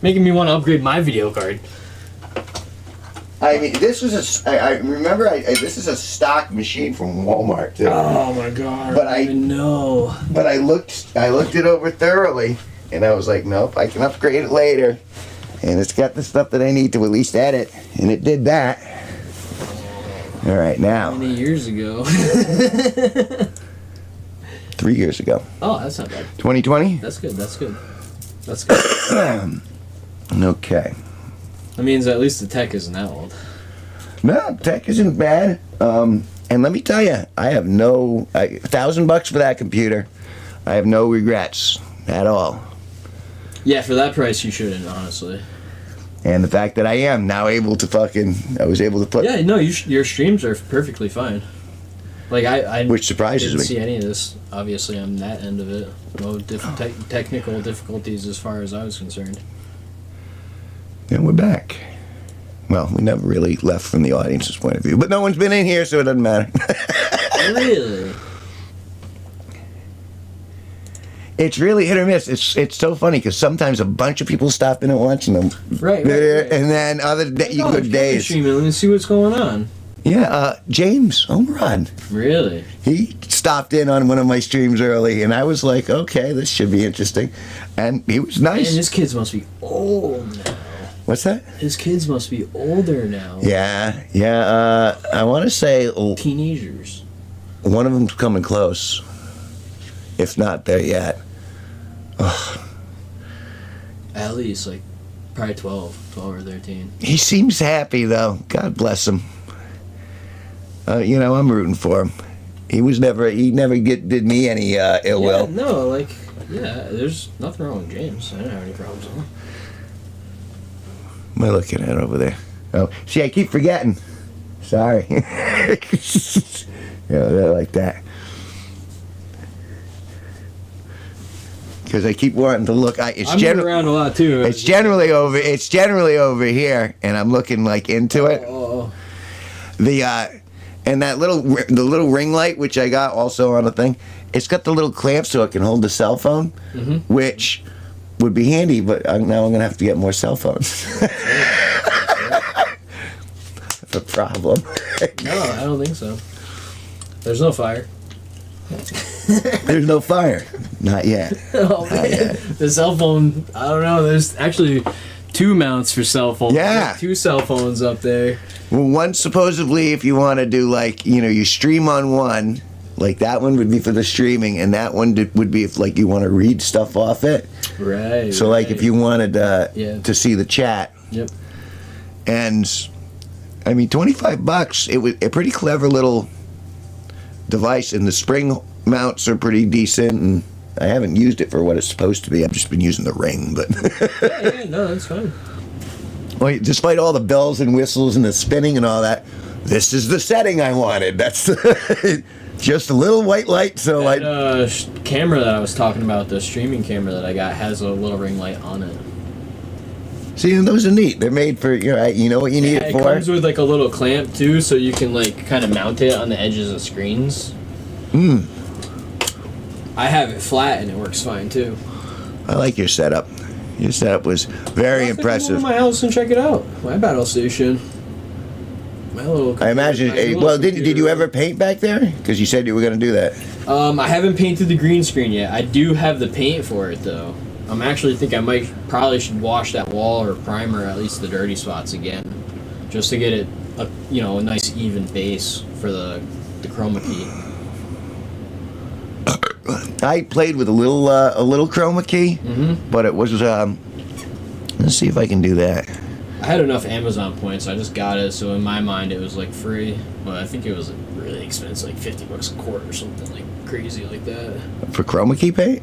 Speaker 1: Making me want to upgrade my video card.
Speaker 2: I mean, this was I remember, this is a stock machine from Walmart, too.
Speaker 1: Oh, my God.
Speaker 2: But
Speaker 1: I don't even know.
Speaker 2: But I looked it over thoroughly, and I was like, nope, I can upgrade it later. And it's got the stuff that I need to at least edit, and it did that. All right, now.
Speaker 1: Many years ago.
Speaker 2: 3 years ago.
Speaker 1: Oh, that's not bad.
Speaker 2: 2020?
Speaker 1: That's good. That's good. That's good.
Speaker 2: Okay.
Speaker 1: That means at least the tech isn't that old.
Speaker 2: No, tech isn't bad. And let me tell you, I have $1,000 for that computer. I have no regrets at all.
Speaker 1: Yeah, for that price, you shouldn't, honestly.
Speaker 2: And the fact that I am now able to I was able to put...
Speaker 1: Yeah, no, your streams are perfectly fine. Like, I
Speaker 2: Which surprises
Speaker 1: didn't
Speaker 2: me.
Speaker 1: see any of this, obviously, on that end of it. No technical difficulties as far as I was concerned.
Speaker 2: And we're back. Well, we never really left from the audience's point of view. But no one's been in here, so it doesn't matter.
Speaker 1: Really?
Speaker 2: It's really hit or miss. It's so funny because sometimes a bunch of people stop in at once, and
Speaker 1: Right.
Speaker 2: and then other good days.
Speaker 1: Streaming, let me see what's going on.
Speaker 2: Yeah, James Omrod.
Speaker 1: Really?
Speaker 2: He stopped in on one of my streams early, and I was like, okay, this should be interesting. And he was nice.
Speaker 1: And his kids must be old now.
Speaker 2: What's that?
Speaker 1: His kids must be older now.
Speaker 2: Yeah. I want to say
Speaker 1: Teenagers.
Speaker 2: one of them's coming close, if not there yet. Ugh.
Speaker 1: At least, like, probably 12 or 13.
Speaker 2: He seems happy, though. God bless him. I'm rooting for him. He never did me any ill will.
Speaker 1: No, there's nothing wrong with James. I don't have any problems with him.
Speaker 2: What am I looking at over there? Oh, see, I keep forgetting. Sorry. Like that. Because I keep wanting to look.
Speaker 1: I'm moving around a lot too.
Speaker 2: It's generally over here, and I'm looking like into it.
Speaker 1: Oh.
Speaker 2: And the little ring light, which I got also on a thing, it's got the little clamp so it can hold the cell phone, which would be handy. But now I'm gonna have to get more cell phones. That's a problem.
Speaker 1: No, I don't think so. There's no fire.
Speaker 2: There's no fire. Not yet.
Speaker 1: Oh,
Speaker 2: Not yet.
Speaker 1: The cell phone, I don't know. There's actually 2 mounts for cell phones.
Speaker 2: Yeah.
Speaker 1: 2 cell phones up there.
Speaker 2: Well, one supposedly, if you want to do like, you stream on one, like that one would be for the streaming, and that one would be if like you want to read stuff off it.
Speaker 1: Right.
Speaker 2: So like if you wanted
Speaker 1: Yeah.
Speaker 2: to see the chat.
Speaker 1: Yep.
Speaker 2: And I mean, $25. It was a pretty clever little device, and the spring mounts are pretty decent. And I haven't used it for what it's supposed to be. I've just been using the ring, but.
Speaker 1: Yeah, no, that's fine.
Speaker 2: Well, despite all the bells and whistles and the spinning and all that, this is the setting I wanted. That's just a little white light. So
Speaker 1: That camera that I was talking about, the streaming camera that I got, has a little ring light on it.
Speaker 2: See, those are neat. They're made for you know what you need it
Speaker 1: It
Speaker 2: for.
Speaker 1: comes with like a little clamp too, so you can like kind of mount it on the edges of screens. I have it flat and it works fine too.
Speaker 2: I like your setup. Your setup was very
Speaker 1: Come
Speaker 2: impressive.
Speaker 1: over to my house and check it out. My battle station. My little.
Speaker 2: I imagine. Did you ever paint back there? Because you said you were going to do that.
Speaker 1: I haven't painted the green screen yet. I do have the paint for it though. I'm actually think I probably should wash that wall or primer at least the dirty spots again, just to get it a nice even base for the chroma key.
Speaker 2: I played with a little chroma key, but it was. Let's see if I can do that.
Speaker 1: I had enough Amazon points, so I just got it. So in my mind, it was like free, but I think it was really expensive, like $50 a quart or something like crazy like that.
Speaker 2: For chroma key paint?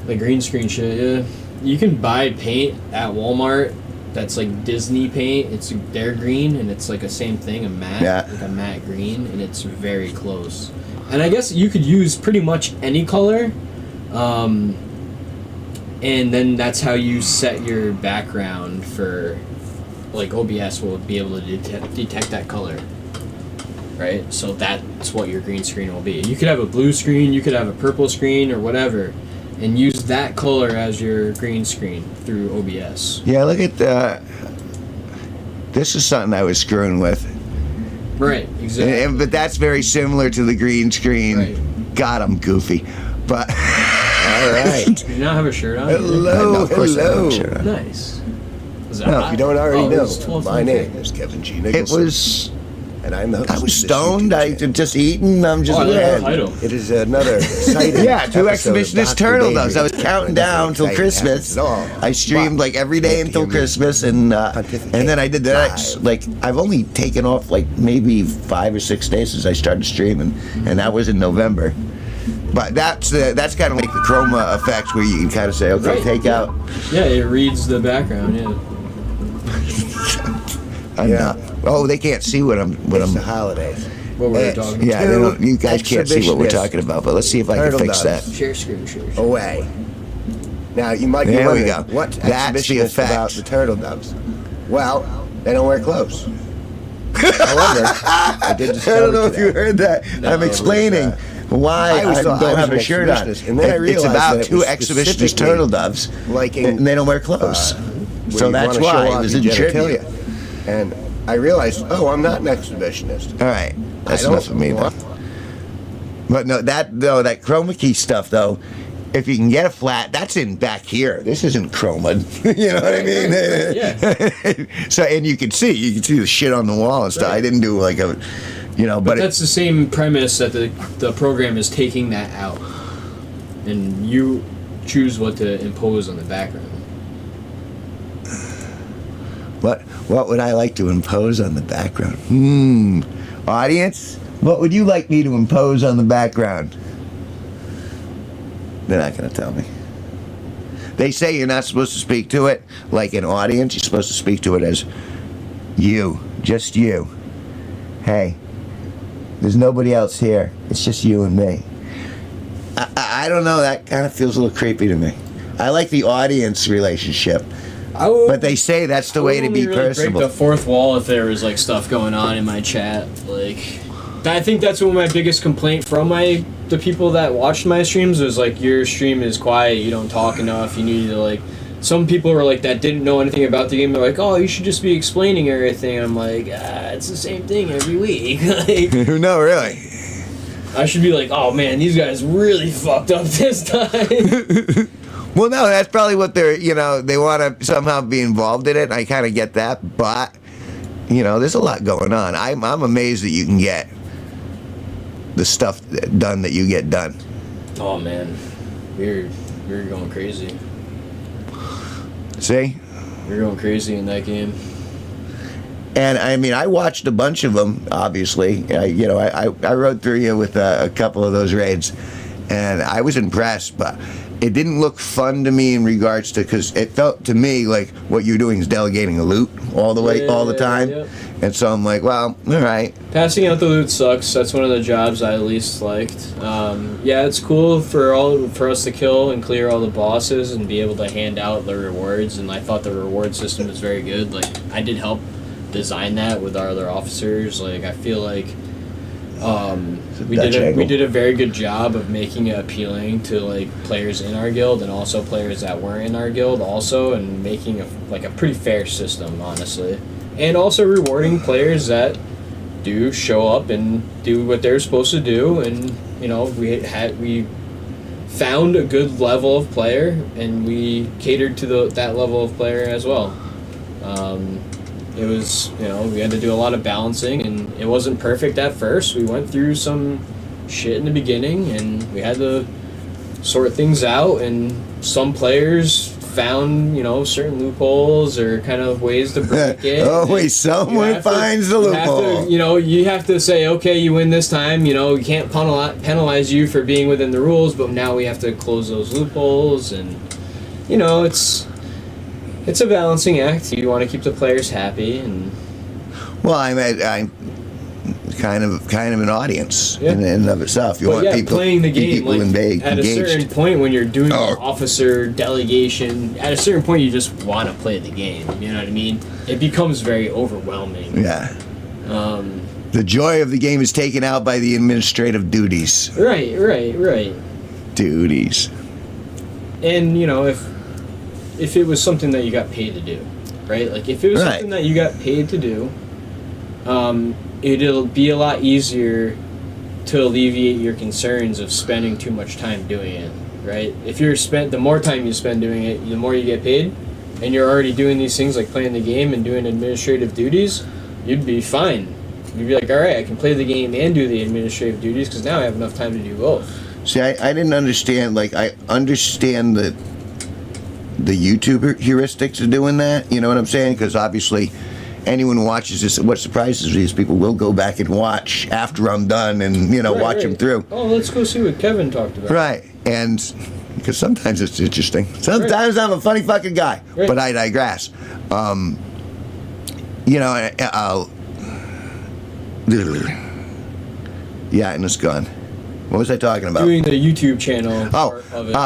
Speaker 1: The green screen shit, yeah. You can buy paint at Walmart that's like Disney paint. They're green, and it's like a same thing, a matte, like a matte green, and it's very close. And I guess you could use pretty much any color, and then that's how you set your background for, like OBS will be able to detect that color, right? So that's what your green screen will be. You could have a blue screen, you could have a purple screen, or whatever, and use that color as your green screen through OBS.
Speaker 2: Yeah, look at this is something I was screwing with.
Speaker 1: Right, exactly.
Speaker 2: But that's very similar to the green screen.
Speaker 1: Right.
Speaker 2: God, I'm goofy. But all right.
Speaker 1: Do you not have a shirt on?
Speaker 2: Hello,
Speaker 4: of course I have a
Speaker 2: hello.
Speaker 4: shirt on.
Speaker 1: Nice. Was that
Speaker 2: No,
Speaker 1: hot?
Speaker 4: If you don't already
Speaker 1: it's
Speaker 4: know,
Speaker 1: 12:23.
Speaker 4: my name is Kevin G
Speaker 2: It
Speaker 4: Nicholson.
Speaker 2: was.
Speaker 4: and I'm the host
Speaker 2: I
Speaker 4: of
Speaker 2: was
Speaker 4: this
Speaker 2: stoned.
Speaker 4: YouTube
Speaker 2: I
Speaker 4: channel.
Speaker 2: just eating. I'm just.
Speaker 1: Oh, I like
Speaker 2: yeah.
Speaker 1: the title.
Speaker 4: It is another exciting.
Speaker 2: Yeah, 2
Speaker 4: episode of
Speaker 2: exhibitionist
Speaker 4: Dr.
Speaker 2: turtle
Speaker 4: David.
Speaker 2: doves. I was counting down till
Speaker 4: Nothing
Speaker 2: Christmas.
Speaker 4: exciting happens at all.
Speaker 2: I streamed like every day
Speaker 4: But
Speaker 2: until
Speaker 4: you
Speaker 2: Christmas, and then I did the next.
Speaker 4: live.
Speaker 2: Like I've only taken off like maybe 5 or 6 days since I started streaming, and that was in November. But that's kind of like the chroma effect where you can kind of say, okay,
Speaker 1: Right,
Speaker 2: take
Speaker 1: yeah.
Speaker 2: out.
Speaker 1: Yeah, it reads the background. Yeah.
Speaker 2: I'm
Speaker 4: Yeah.
Speaker 2: not. Oh, they can't see what I'm.
Speaker 4: It's the holidays.
Speaker 1: What we're
Speaker 4: It's-
Speaker 1: talking.
Speaker 2: Yeah, they don't, you guys can't see what we're
Speaker 4: Exhibitionist
Speaker 2: talking about. But let's see if I can
Speaker 4: turtle
Speaker 2: fix that.
Speaker 4: doves.
Speaker 1: Share screen. Share.
Speaker 4: Away. Now you might be
Speaker 2: There we
Speaker 4: wondering
Speaker 2: go.
Speaker 4: what
Speaker 2: That's the
Speaker 4: exhibitionist
Speaker 2: effect.
Speaker 4: about the turtle doves. Well, they don't wear clothes. However, I did
Speaker 2: I
Speaker 4: discover
Speaker 2: don't know if
Speaker 4: today-
Speaker 2: you heard that.
Speaker 1: No,
Speaker 2: I'm
Speaker 1: it was,
Speaker 2: explaining why
Speaker 4: I always
Speaker 2: I
Speaker 4: thought
Speaker 2: don't
Speaker 4: I was
Speaker 2: have
Speaker 4: an
Speaker 2: a shirt on.
Speaker 4: exhibitionist, and then I
Speaker 2: It's
Speaker 4: realized
Speaker 2: about
Speaker 4: that it
Speaker 2: 2
Speaker 4: was
Speaker 2: exhibitionist
Speaker 4: specifically
Speaker 2: turtle doves,
Speaker 4: liking,
Speaker 2: and they don't wear clothes.
Speaker 4: where
Speaker 2: So
Speaker 4: you
Speaker 2: that's
Speaker 4: wanna show
Speaker 2: why
Speaker 4: off
Speaker 2: it was
Speaker 4: your
Speaker 2: in
Speaker 4: genitalia.
Speaker 2: tribute.
Speaker 4: And I realized, oh, I'm not an exhibitionist.
Speaker 2: All right, that's
Speaker 4: I don't
Speaker 2: enough of me then.
Speaker 4: want-
Speaker 2: But no, that chroma key stuff though. If you can get a flat, that's in back here. This isn't chroma. You know what I mean?
Speaker 1: Yeah.
Speaker 2: So and you can see the shit on the wall and stuff.
Speaker 1: Right.
Speaker 2: I didn't do like a,
Speaker 1: But that's the same premise that the program is taking that out, and you choose what to impose on the background.
Speaker 2: What would I like to impose on the background? Audience, what would you like me to impose on the background? They're not going to tell me. They say you're not supposed to speak to it like an audience. You're supposed to speak to it as you, just you. Hey, there's nobody else here. It's just you and me. I don't know. That kind of feels a little creepy to me. I like the audience relationship. But they say that's the way to be personable.
Speaker 1: Break the fourth wall if there was like stuff going on in my chat. Like, I think that's one of my biggest complaint from the people that watched my streams was like, your stream is quiet, you don't talk enough, you need to like. Some people were like that didn't know anything about the game. They're like, oh, you should just be explaining everything. I'm like, it's the same thing every week. Like,
Speaker 2: No, really.
Speaker 1: I should be like, oh man, these guys really fucked up this time.
Speaker 2: Well, no, that's probably what they're, they want to somehow be involved in it. I kind of get that, but, there's a lot going on. I'm amazed that you can get the stuff done that you get done.
Speaker 1: Oh man, we're going crazy.
Speaker 2: See?
Speaker 1: We're going crazy in that game.
Speaker 2: And I mean, I watched a bunch of them. Obviously, I rode through you with a couple of those raids, and I was impressed, but it didn't look fun to me in regards to, because it felt to me like what you're doing is delegating the loot all the time.
Speaker 1: Yep.
Speaker 2: And so I'm like, well, all right.
Speaker 1: Passing out the loot sucks. That's one of the jobs I least liked. Yeah, it's cool for us to kill and clear all the bosses and be able to hand out the rewards. And I thought the reward system was very good. Like, I did help design that with our other officers. Like, I feel like we did a very good job of making it appealing to like players in our guild and also players that weren't in our guild also, and making a pretty fair system, honestly. And also rewarding players that do show up and do what they're supposed to do. And we found a good level of player, and we catered to that level of player as well. It was, we had to do a lot of balancing, and it wasn't perfect at first. We went through some shit in the beginning, and we had to sort things out. And some players found, certain loopholes or kind of ways to break it.
Speaker 2: Always someone finds the loophole.
Speaker 1: You have to say, okay, you win this time. We can't penalize you for being within the rules, but now we have to close those loopholes. And it's a balancing act. You want to keep the players happy, and
Speaker 2: well, I'm kind of an audience in and of itself. You want people
Speaker 1: playing the game
Speaker 2: engaged.
Speaker 1: At a certain point, when you're doing officer delegation, at a certain point you just want to play the game. You know what I mean? It becomes very overwhelming.
Speaker 2: Yeah. The joy of the game is taken out by the administrative duties.
Speaker 1: Right.
Speaker 2: Duties.
Speaker 1: And if it was something that you got paid to do, right? Like if it was something that you got paid to do, it'll be a lot easier to alleviate your concerns of spending too much time doing it, right? If the more time you spend doing it, the more you get paid, and you're already doing these things like playing the game and doing administrative duties, you'd be fine. You'd be like, all right, I can play the game and do the administrative duties because now I have enough time to do both.
Speaker 2: See, I didn't understand. Like, I understand the YouTube heuristics of doing that. You know what I'm saying? Because obviously, anyone who watches this, what surprises me is people will go back and watch after I'm done and watch them through.
Speaker 1: Oh, let's go see what Kevin talked about.
Speaker 2: Right, and because sometimes it's interesting. Sometimes I'm a funny fucking guy, but I digress. I'll. Yeah, and it's gone. What was I talking about?
Speaker 1: Doing the YouTube channel part of it.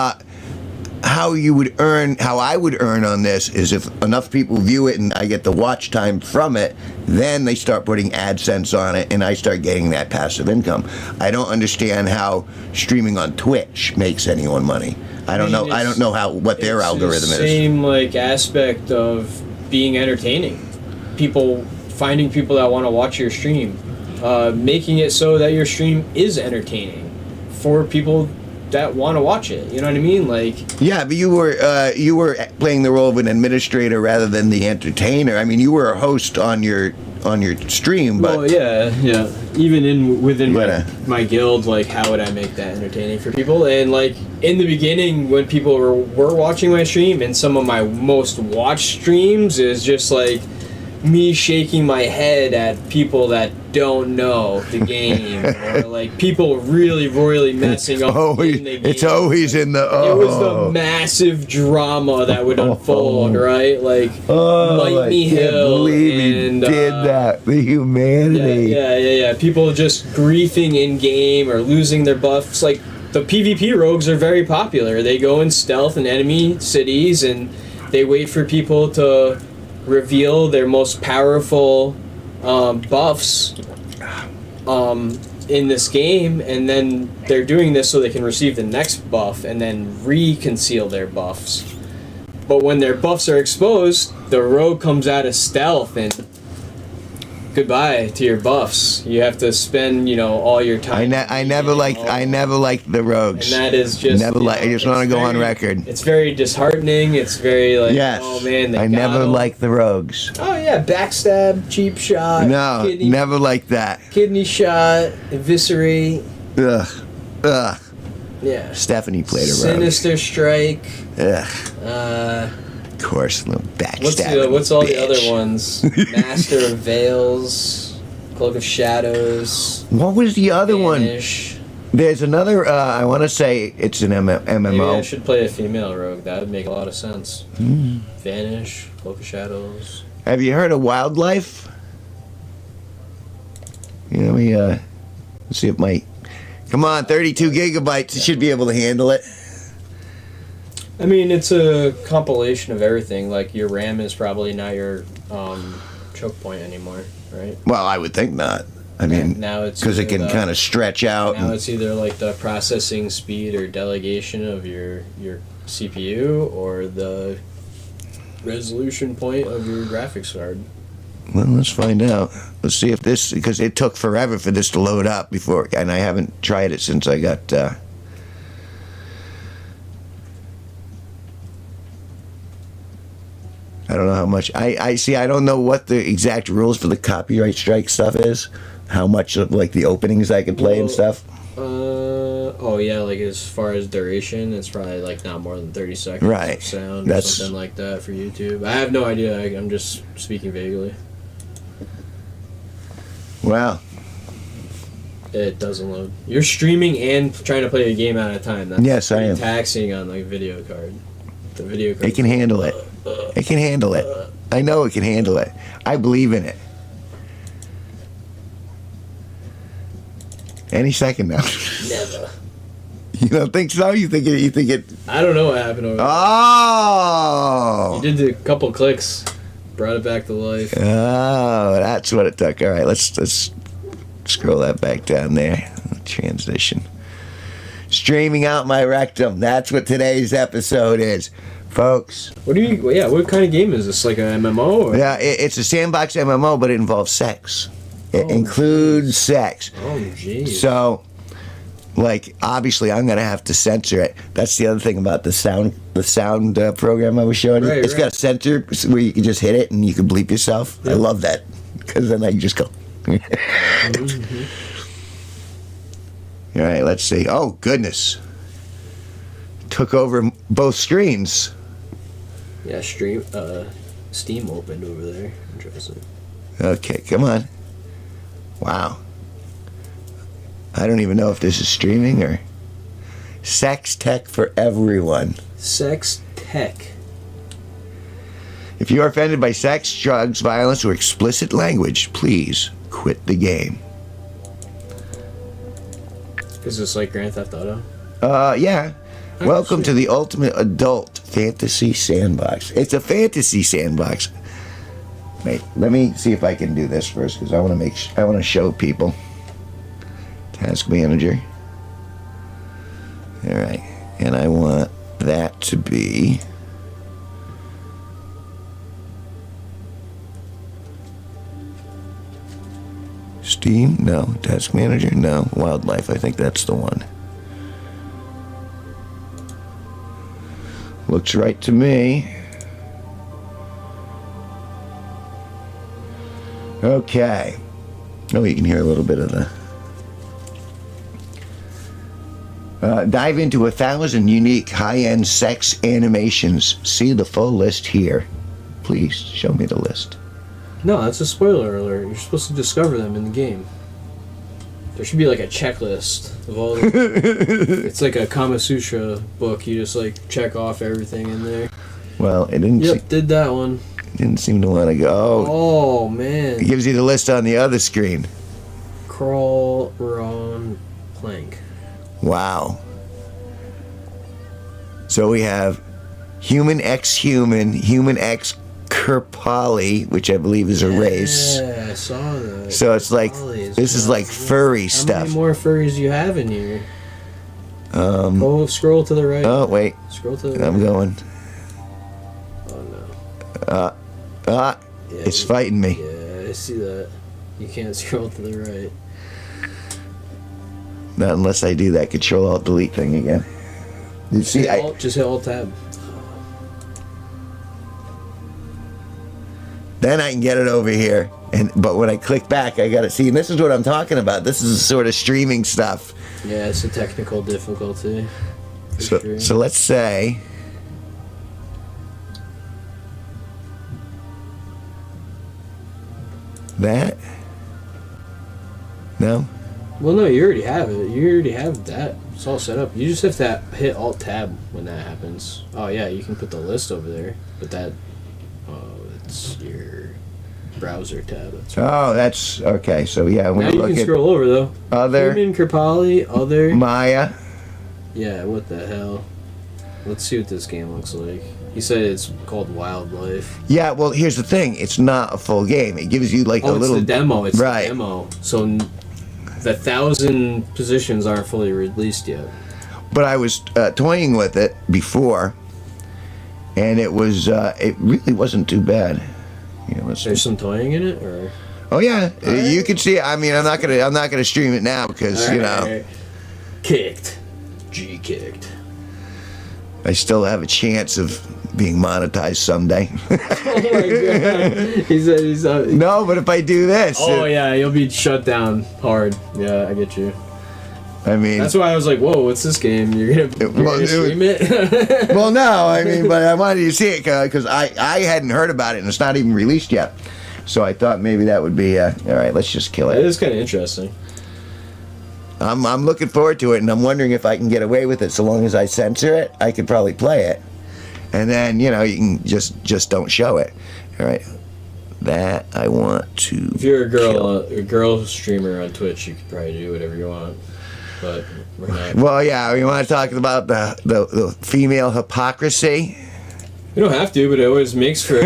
Speaker 2: How I would earn on this is if enough people view it and I get the watch time from it, then they start putting AdSense on it and I start getting that passive income. I don't understand how streaming on Twitch makes anyone money. I don't know what their algorithm is.
Speaker 1: Same aspect of being entertaining. Finding people that want to watch your stream, making it so that your stream is entertaining for people that want to watch it. You know what I mean?
Speaker 2: Yeah, but you were playing the role of an administrator rather than the entertainer. I mean, you were a host on your stream, but
Speaker 1: yeah. Even within my guild, how would I make that entertaining for people? And in the beginning, when people were watching my stream, and some of my most watched streams is just me shaking my head at people that don't know the game, or people really royally messing up in the game.
Speaker 2: It's always in the
Speaker 1: It was the massive drama that would unfold, right? Lightning Hill
Speaker 2: and did that. The humanity.
Speaker 1: Yeah. People just griefing in game or losing their buffs. The PvP rogues are very popular. They go in stealth in enemy cities and they wait for people to reveal their most powerful buffs in this game, and then they're doing this so they can receive the next buff and then reconceal their buffs. But when their buffs are exposed, the rogue comes out of stealth and goodbye to your buffs. You have to spend, all your time.
Speaker 2: I never liked the rogues.
Speaker 1: And that is just
Speaker 2: I just want to go on record.
Speaker 1: It's very disheartening. It's very like,
Speaker 2: yes.
Speaker 1: oh man,
Speaker 2: I never liked the rogues.
Speaker 1: Oh yeah, backstab, cheap shot.
Speaker 2: No, never liked that.
Speaker 1: Kidney shot, eviscerate.
Speaker 2: Ugh.
Speaker 1: Yeah.
Speaker 2: Stephanie played a rogue.
Speaker 1: Sinister strike.
Speaker 2: Ugh. Of course, little backstab.
Speaker 1: What's all the other ones? Master of Veils, Cloak of Shadows.
Speaker 2: What was the other
Speaker 1: Vanish.
Speaker 2: one? There's another. I want to say it's an MMO.
Speaker 1: Maybe I should play a female rogue. That would make a lot of sense. Vanish, Cloak of Shadows.
Speaker 2: Have you heard of Wildlife? Let's see if my. Come on, 32 gigabytes. You should be able to handle it.
Speaker 1: I mean, it's a compilation of everything. Like, your RAM is probably not your choke point anymore, right?
Speaker 2: Well, I would think not. I mean,
Speaker 1: now it's
Speaker 2: because it can kind of stretch out.
Speaker 1: Now it's either like the processing speed or delegation of your CPU or the resolution point of your graphics card.
Speaker 2: Well, let's find out. Let's see if this, because it took forever for this to load up before, and I haven't tried it since I got. I don't know how much. I see. I don't know what the exact rules for the copyright strike stuff is. How much of like the openings I can play and stuff.
Speaker 1: Oh yeah, like as far as duration, it's probably like not more than 30 seconds
Speaker 2: right.
Speaker 1: of sound or something like that for YouTube. I have no idea. I'm just speaking vaguely.
Speaker 2: Wow.
Speaker 1: It doesn't load. You're streaming and trying to play a game at a time. That's
Speaker 2: yes, I am.
Speaker 1: Taxing on the video card. The video card.
Speaker 2: It can handle it. It can handle it. I know it can handle it. I believe in it. Any second now.
Speaker 1: Never.
Speaker 2: You don't think so? You think it?
Speaker 1: I don't know what happened over there.
Speaker 2: Oh!
Speaker 1: You did a couple clicks, brought it back to life.
Speaker 2: Oh, that's what it took. All right, let's scroll that back down there. Transition. Streaming out my rectum. That's what today's episode is, folks.
Speaker 1: What kind of game is this? Like a MMO? Or?
Speaker 2: Yeah, it's a sandbox MMO, but it involves sex. It includes sex.
Speaker 1: Oh, geez.
Speaker 2: So, like, obviously, I'm gonna have to censor it. That's the other thing about the sound program I was showing you. It's got a censor where you can just hit it and you can bleep yourself. Yep. I love that because then I can just go.
Speaker 1: Mm-hmm.
Speaker 2: All right, let's see. Oh goodness, took over both screens.
Speaker 1: Yeah, Steam opened over there. Interesting.
Speaker 2: Okay, come on. Wow. I don't even know if this is streaming or sex tech for everyone.
Speaker 1: Sex tech.
Speaker 2: If you are offended by sex, drugs, violence, or explicit language, please quit the game.
Speaker 1: Is this like Grand Theft Auto?
Speaker 2: Yeah. Welcome to the ultimate adult fantasy sandbox. It's a fantasy sandbox. Wait, let me see if I can do this first because I want to show people. Task manager. All right, and I want that to be Steam. No, task manager. No, wildlife. I think that's the one. Looks right to me. Okay. Oh, you can hear a little bit of the. Dive into 1,000 unique high-end sex animations. See the full list here. Please show me the list.
Speaker 1: No, that's a spoiler alert. You're supposed to discover them in the game. There should be like a checklist of all the... It's like a Kama Sutra book. You just like check off everything in there.
Speaker 2: Well, it didn't...
Speaker 1: Did that one.
Speaker 2: Didn't seem to want to go.
Speaker 1: Oh, man.
Speaker 2: It gives you the list on the other screen.
Speaker 1: Crawl, run, plank.
Speaker 2: Wow. So we have human X X Kerpali, which I believe is a race.
Speaker 1: Yeah, I saw that.
Speaker 2: So it's like, this is like furry stuff.
Speaker 1: How many more furries do you have in here? Go scroll to the right.
Speaker 2: Oh, wait.
Speaker 1: Scroll to the right.
Speaker 2: I'm going.
Speaker 1: Oh, no.
Speaker 2: It's fighting me.
Speaker 1: Yeah, I see that. You can't scroll to the right.
Speaker 2: Not unless I do that Control-Alt-Delete thing again. You see,
Speaker 1: Just hit Alt-Tab.
Speaker 2: then I can get it over here. But when I click back, I gotta see. And this is what I'm talking about. This is the sort of streaming stuff.
Speaker 1: Yeah, it's a technical difficulty.
Speaker 2: So let's say that. No.
Speaker 1: Well, no, you already have it. You already have that. It's all set up. You just have to hit Alt-Tab when that happens. Oh, yeah, you can put the list over there. But that... Oh, it's your browser tab. That's right.
Speaker 2: Oh, that's okay. So yeah, when
Speaker 1: Now
Speaker 2: you
Speaker 1: you
Speaker 2: look
Speaker 1: can
Speaker 2: at
Speaker 1: scroll over, though.
Speaker 2: other
Speaker 1: Human, Kripali, other...
Speaker 2: Maya.
Speaker 1: Yeah, what the hell? Let's see what this game looks like. He said it's called Wildlife.
Speaker 2: Yeah, well, here's the thing. It's not a full game. It gives you like a
Speaker 1: Oh, it's
Speaker 2: little
Speaker 1: the demo. It's
Speaker 2: right.
Speaker 1: the demo. So the 1,000 positions aren't fully released yet.
Speaker 2: But I was toying with it before, and it was it really wasn't too bad. You know,
Speaker 1: There's some toying in it, or
Speaker 2: oh yeah, you can see it. I mean, I'm not gonna stream it now because you know
Speaker 1: Alright. Kicked. G kicked.
Speaker 2: I still have a chance of being monetized someday.
Speaker 1: Oh my god. He said he's
Speaker 2: No, but if I do this,
Speaker 1: Oh yeah, you'll be shut down hard. Yeah, I get you.
Speaker 2: I mean,
Speaker 1: That's why I was like, "Whoa, what's this game? You're gonna stream it?"
Speaker 2: well, no, I mean, but I wanted you to see it because I hadn't heard about it and it's not even released yet. So I thought maybe that would be all right. Let's just kill
Speaker 1: It
Speaker 2: it.
Speaker 1: is kind of interesting.
Speaker 2: I'm looking forward to it, and I'm wondering if I can get away with it. So long as I censor it, I could probably play it, and then you can just don't show it. All right, that I want to.
Speaker 1: If you're a girl streamer on Twitch, you could probably do whatever you want. But we're not.
Speaker 2: Well, yeah, we want to talk about the female hypocrisy.
Speaker 1: You don't have to, but it always makes for.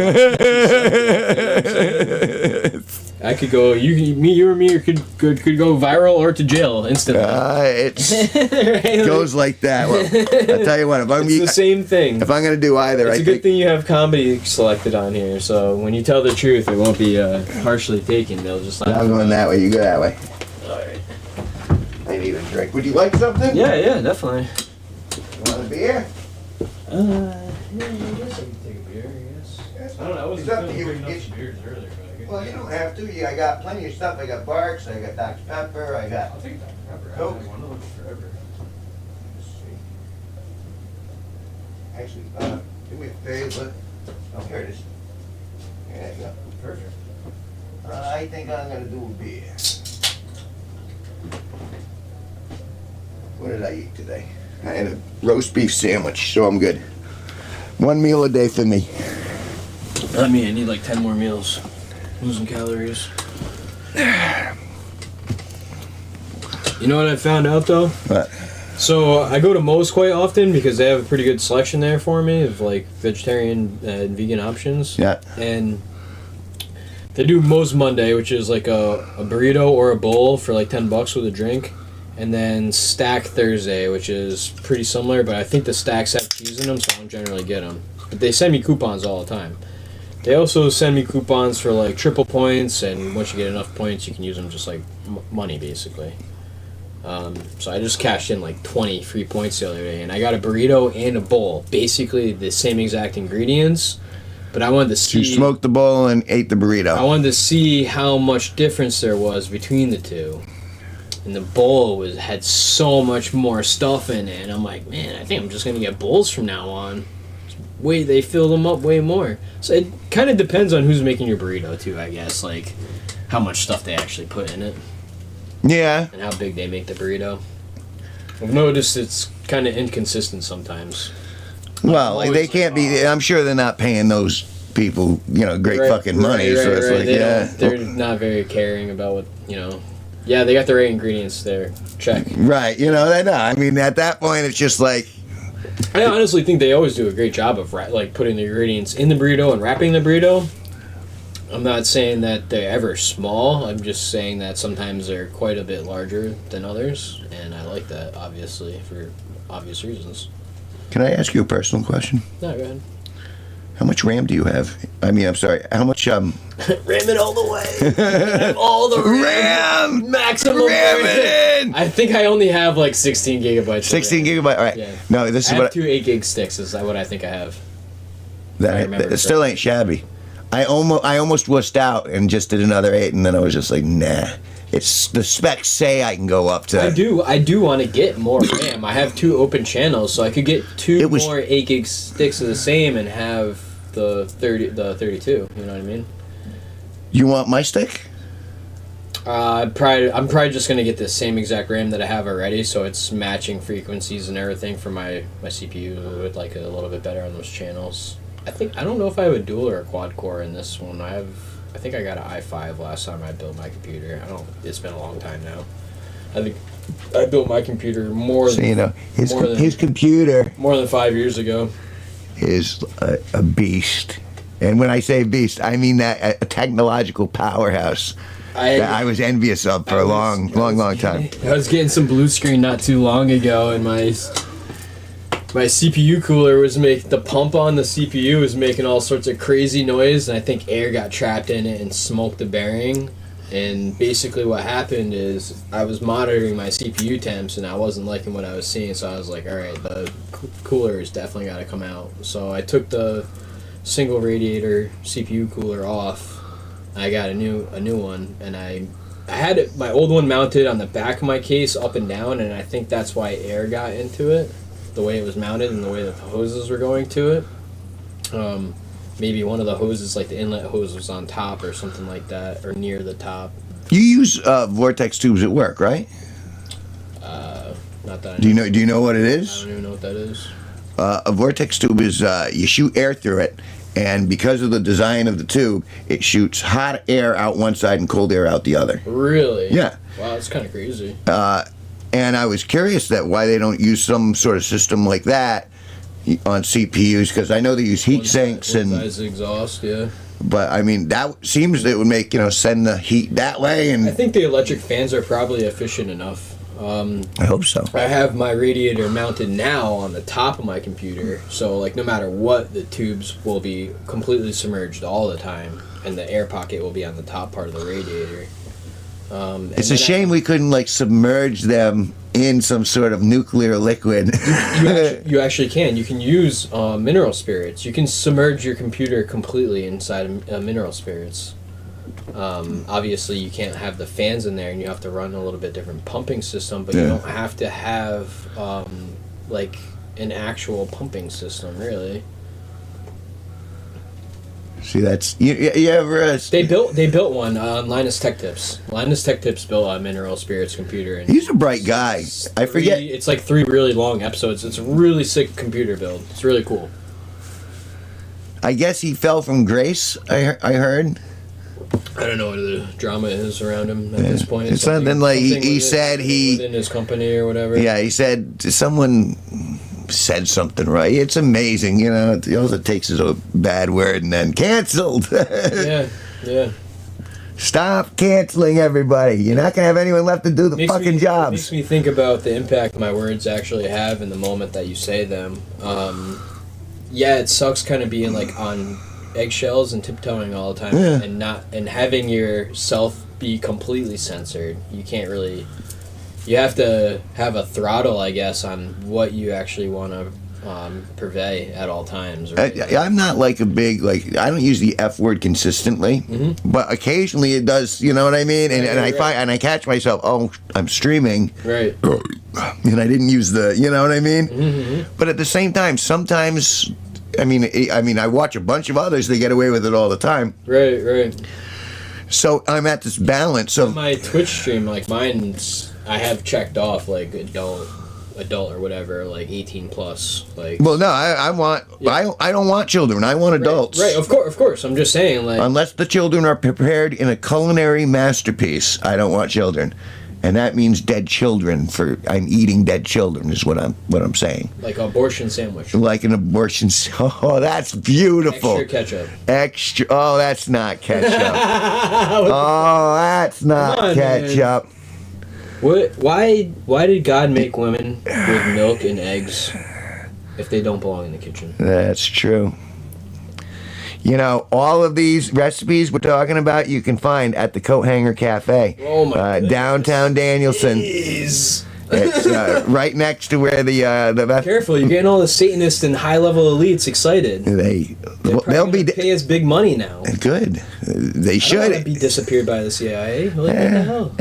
Speaker 1: I could go. You or me could go viral or to jail instantly.
Speaker 2: It goes like that. Well, I'll tell you what.
Speaker 1: It's the same thing.
Speaker 2: If I'm gonna do either,
Speaker 1: It's
Speaker 2: I
Speaker 1: a good
Speaker 2: think
Speaker 1: thing you have comedy selected on here, so when you tell the truth, it won't be harshly taken. They'll just laugh.
Speaker 2: I'm going that way. You go that way.
Speaker 1: Alright.
Speaker 2: I need a drink. Would you like something?
Speaker 1: Yeah, definitely.
Speaker 2: Want a beer?
Speaker 1: Yeah, I guess I can take a beer. I guess. I don't know. I wasn't
Speaker 2: It's up to
Speaker 1: feeling
Speaker 2: you.
Speaker 1: big enough for beers earlier, but I guess.
Speaker 2: Well, you don't have to. I got plenty of stuff. I got Barks. I got Dr Pepper. I got.
Speaker 1: I'll take Dr. Pepper.
Speaker 2: Coke.
Speaker 1: I've had one of them forever.
Speaker 2: Actually, do me a favor. Oh, here it is. There you go.
Speaker 1: Perfect.
Speaker 2: I think I'm gonna do a beer. What did I eat today? I had a roast beef sandwich, so I'm good. One meal a day for me.
Speaker 1: Not me. I need like 10 more meals. Losing calories. You know what I found out though?
Speaker 2: What?
Speaker 1: So I go to Moe's quite often because they have a pretty good selection there for me of like vegetarian and vegan options.
Speaker 2: Yeah.
Speaker 1: And they do Moe's Monday, which is like a burrito or a bowl for like $10 with a drink. And then Stack Thursday, which is pretty similar, but I think the stacks have cheese in them, so I don't generally get them. But they send me coupons all the time. They also send me coupons for like triple points, and once you get enough points, you can use them just like money, basically. So I just cashed in like 20 free points the other day, and I got a burrito and a bowl, basically the same exact ingredients. But I wanted to see.
Speaker 2: You smoked the bowl and ate the burrito.
Speaker 1: I wanted to see how much difference there was between the two. And the bowl had so much more stuff in it, and I'm like, man, I think I'm just gonna get bowls from now on. They fill them up way more. So it kind of depends on who's making your burrito too, I guess. Like how much stuff they actually put in it,
Speaker 2: Yeah.
Speaker 1: and how big they make the burrito. I've noticed it's kind of inconsistent sometimes.
Speaker 2: Well,
Speaker 1: always
Speaker 2: they
Speaker 1: like,
Speaker 2: can't be. I'm sure they're not paying those people, great
Speaker 1: Right,
Speaker 2: fucking money.
Speaker 1: right,
Speaker 2: so it's
Speaker 1: right.
Speaker 2: like,
Speaker 1: They
Speaker 2: yeah.
Speaker 1: don't- they're not very caring about what Yeah, they got the right ingredients there. Check.
Speaker 2: Right. I mean, at that point, it's just like,
Speaker 1: I honestly think they always do a great job of putting the ingredients in the burrito and wrapping the burrito. I'm not saying that they're ever small. I'm just saying that sometimes they're quite a bit larger than others, and I like that, obviously, for obvious reasons.
Speaker 2: can I ask you a personal question?
Speaker 1: No, go ahead.
Speaker 2: How much RAM do you have? I mean, I'm sorry. How much
Speaker 1: Ram it all the way. All the
Speaker 2: RAM?
Speaker 1: Maximum
Speaker 2: Ram it in!
Speaker 1: I think I only have like 16 gigabytes. of
Speaker 2: 16
Speaker 1: RAM.
Speaker 2: gigabyte. All right.
Speaker 1: Yeah.
Speaker 2: No, this
Speaker 1: I
Speaker 2: is
Speaker 1: have
Speaker 2: what
Speaker 1: two 8 gig sticks. Is what I think I have.
Speaker 2: that,
Speaker 1: remember
Speaker 2: that still ain't shabby. I almost wussed out and just did another 8, and then I was just like, nah. It's the specs say I can go up to.
Speaker 1: I do want to get more RAM. I have 2 open channels, so I could get more 8 gig sticks of the same and have the 32. You know what I mean?
Speaker 2: You want my stick?
Speaker 1: I'm probably just gonna get the same exact RAM that I have already, so it's matching frequencies and everything for my CPU with like a little bit better on those channels. I don't know if I have a dual or a quad core in this one. I think I got an i5 last time I built my computer. It's been a long time now. I think I built my computer
Speaker 2: his computer
Speaker 1: more than 5 years ago.
Speaker 2: is a beast, and when I say beast, I mean that a technological powerhouse that I was envious of for a long time.
Speaker 1: I was getting some blue screen not too long ago, and my CPU cooler the pump on the CPU was making all sorts of crazy noise, and I think air got trapped in it and smoked the bearing. And basically what happened is I was monitoring my CPU temps and I wasn't liking what I was seeing, so I was like, alright, the cooler has definitely got to come out. So I took the single radiator CPU cooler off. I got a new one, and I had my old one mounted on the back of my case up and down, and I think that's why air got into it, the way it was mounted and the way that the hoses were going to it. Maybe one of the hoses, like the inlet hose, was on top or something like that, or near the top.
Speaker 2: You use vortex tubes at work, right?
Speaker 1: Not that I
Speaker 2: Do you know what it
Speaker 1: I
Speaker 2: is?
Speaker 1: don't even know what that is.
Speaker 2: A vortex tube is you shoot air through it, and because of the design of the tube, it shoots hot air out one side and cold air out the other.
Speaker 1: Really?
Speaker 2: Yeah.
Speaker 1: Wow, that's kind of crazy.
Speaker 2: And I was curious why they don't use some sort of system like that on CPUs, because I know they use heat sinks
Speaker 1: One side's exhaust, yeah.
Speaker 2: But I mean, that seems it would make send the heat that way. And
Speaker 1: I think the electric fans are probably efficient enough.
Speaker 2: I hope so.
Speaker 1: I have my radiator mounted now on the top of my computer, so like no matter what, the tubes will be completely submerged all the time, and the air pocket will be on the top part of the radiator.
Speaker 2: It's a shame we couldn't submerge them in some sort of nuclear liquid.
Speaker 1: You actually can. You can use mineral spirits. You can submerge your computer completely inside mineral spirits. Obviously, you can't have the fans in there, and you have to run a little bit different pumping system, but you don't have to have like an actual pumping system, really.
Speaker 2: See, that's you ever?
Speaker 1: They built one on Linus Tech Tips. Linus Tech Tips built a mineral spirits computer, and
Speaker 2: He's a bright guy. I forget.
Speaker 1: It's like 3 really long episodes. It's a really sick computer build. It's really cool.
Speaker 2: I guess he fell from grace. I heard.
Speaker 1: I don't know what the drama is around him at this point.
Speaker 2: It's something like he said
Speaker 1: within his company or whatever.
Speaker 2: Yeah, he said someone said something right. It's amazing, all it takes is a bad word and then canceled.
Speaker 1: Yeah.
Speaker 2: Stop canceling everybody. You're not gonna have anyone left to do the fucking jobs.
Speaker 1: It makes me think about the impact my words actually have in the moment that you say them. Yeah, it sucks kind of being like on eggshells and tiptoeing all the time, and having yourself be completely censored. You can't really. You have to have a throttle, I guess, on what you actually want to purvey at all times. Right?
Speaker 2: I'm not like a big I don't use the F word consistently, but occasionally it does. You know what I mean? And I catch myself. Oh, I'm streaming.
Speaker 1: Right.
Speaker 2: And I didn't use the. You know what I mean?
Speaker 1: Mm-hmm.
Speaker 2: But at the same time, sometimes. I mean, I watch a bunch of others. They get away with it all the time.
Speaker 1: Right.
Speaker 2: So I'm at this balance of
Speaker 1: my Twitch stream, like mine's. I have checked off like adult or whatever, like 18 plus. Like.
Speaker 2: Well, no, I want. Yeah. I don't want children. I want adults.
Speaker 1: Right. Of course. I'm just saying, like.
Speaker 2: Unless the children are prepared in a culinary masterpiece, I don't want children, and that means dead children. I'm eating dead children is what I'm saying.
Speaker 1: Like an abortion sandwich.
Speaker 2: Like an abortion. Oh, that's beautiful.
Speaker 1: Extra ketchup.
Speaker 2: Oh, that's not ketchup. Oh, that's not ketchup.
Speaker 1: Man. Why did God make women with milk and eggs if they don't belong in the kitchen?
Speaker 2: That's true. You know, all of these recipes we're talking about, you can find at the Coat Hanger Cafe.
Speaker 1: Oh my goodness.
Speaker 2: Downtown Danielson.
Speaker 1: Jeez.
Speaker 2: It's right next to where the
Speaker 1: Careful, you're getting all the Satanists and high-level elites excited.
Speaker 2: they'll be
Speaker 1: pay us big money now.
Speaker 2: good. They
Speaker 1: I don't want to
Speaker 2: should.
Speaker 1: be disappeared by the CIA. Like, what the hell?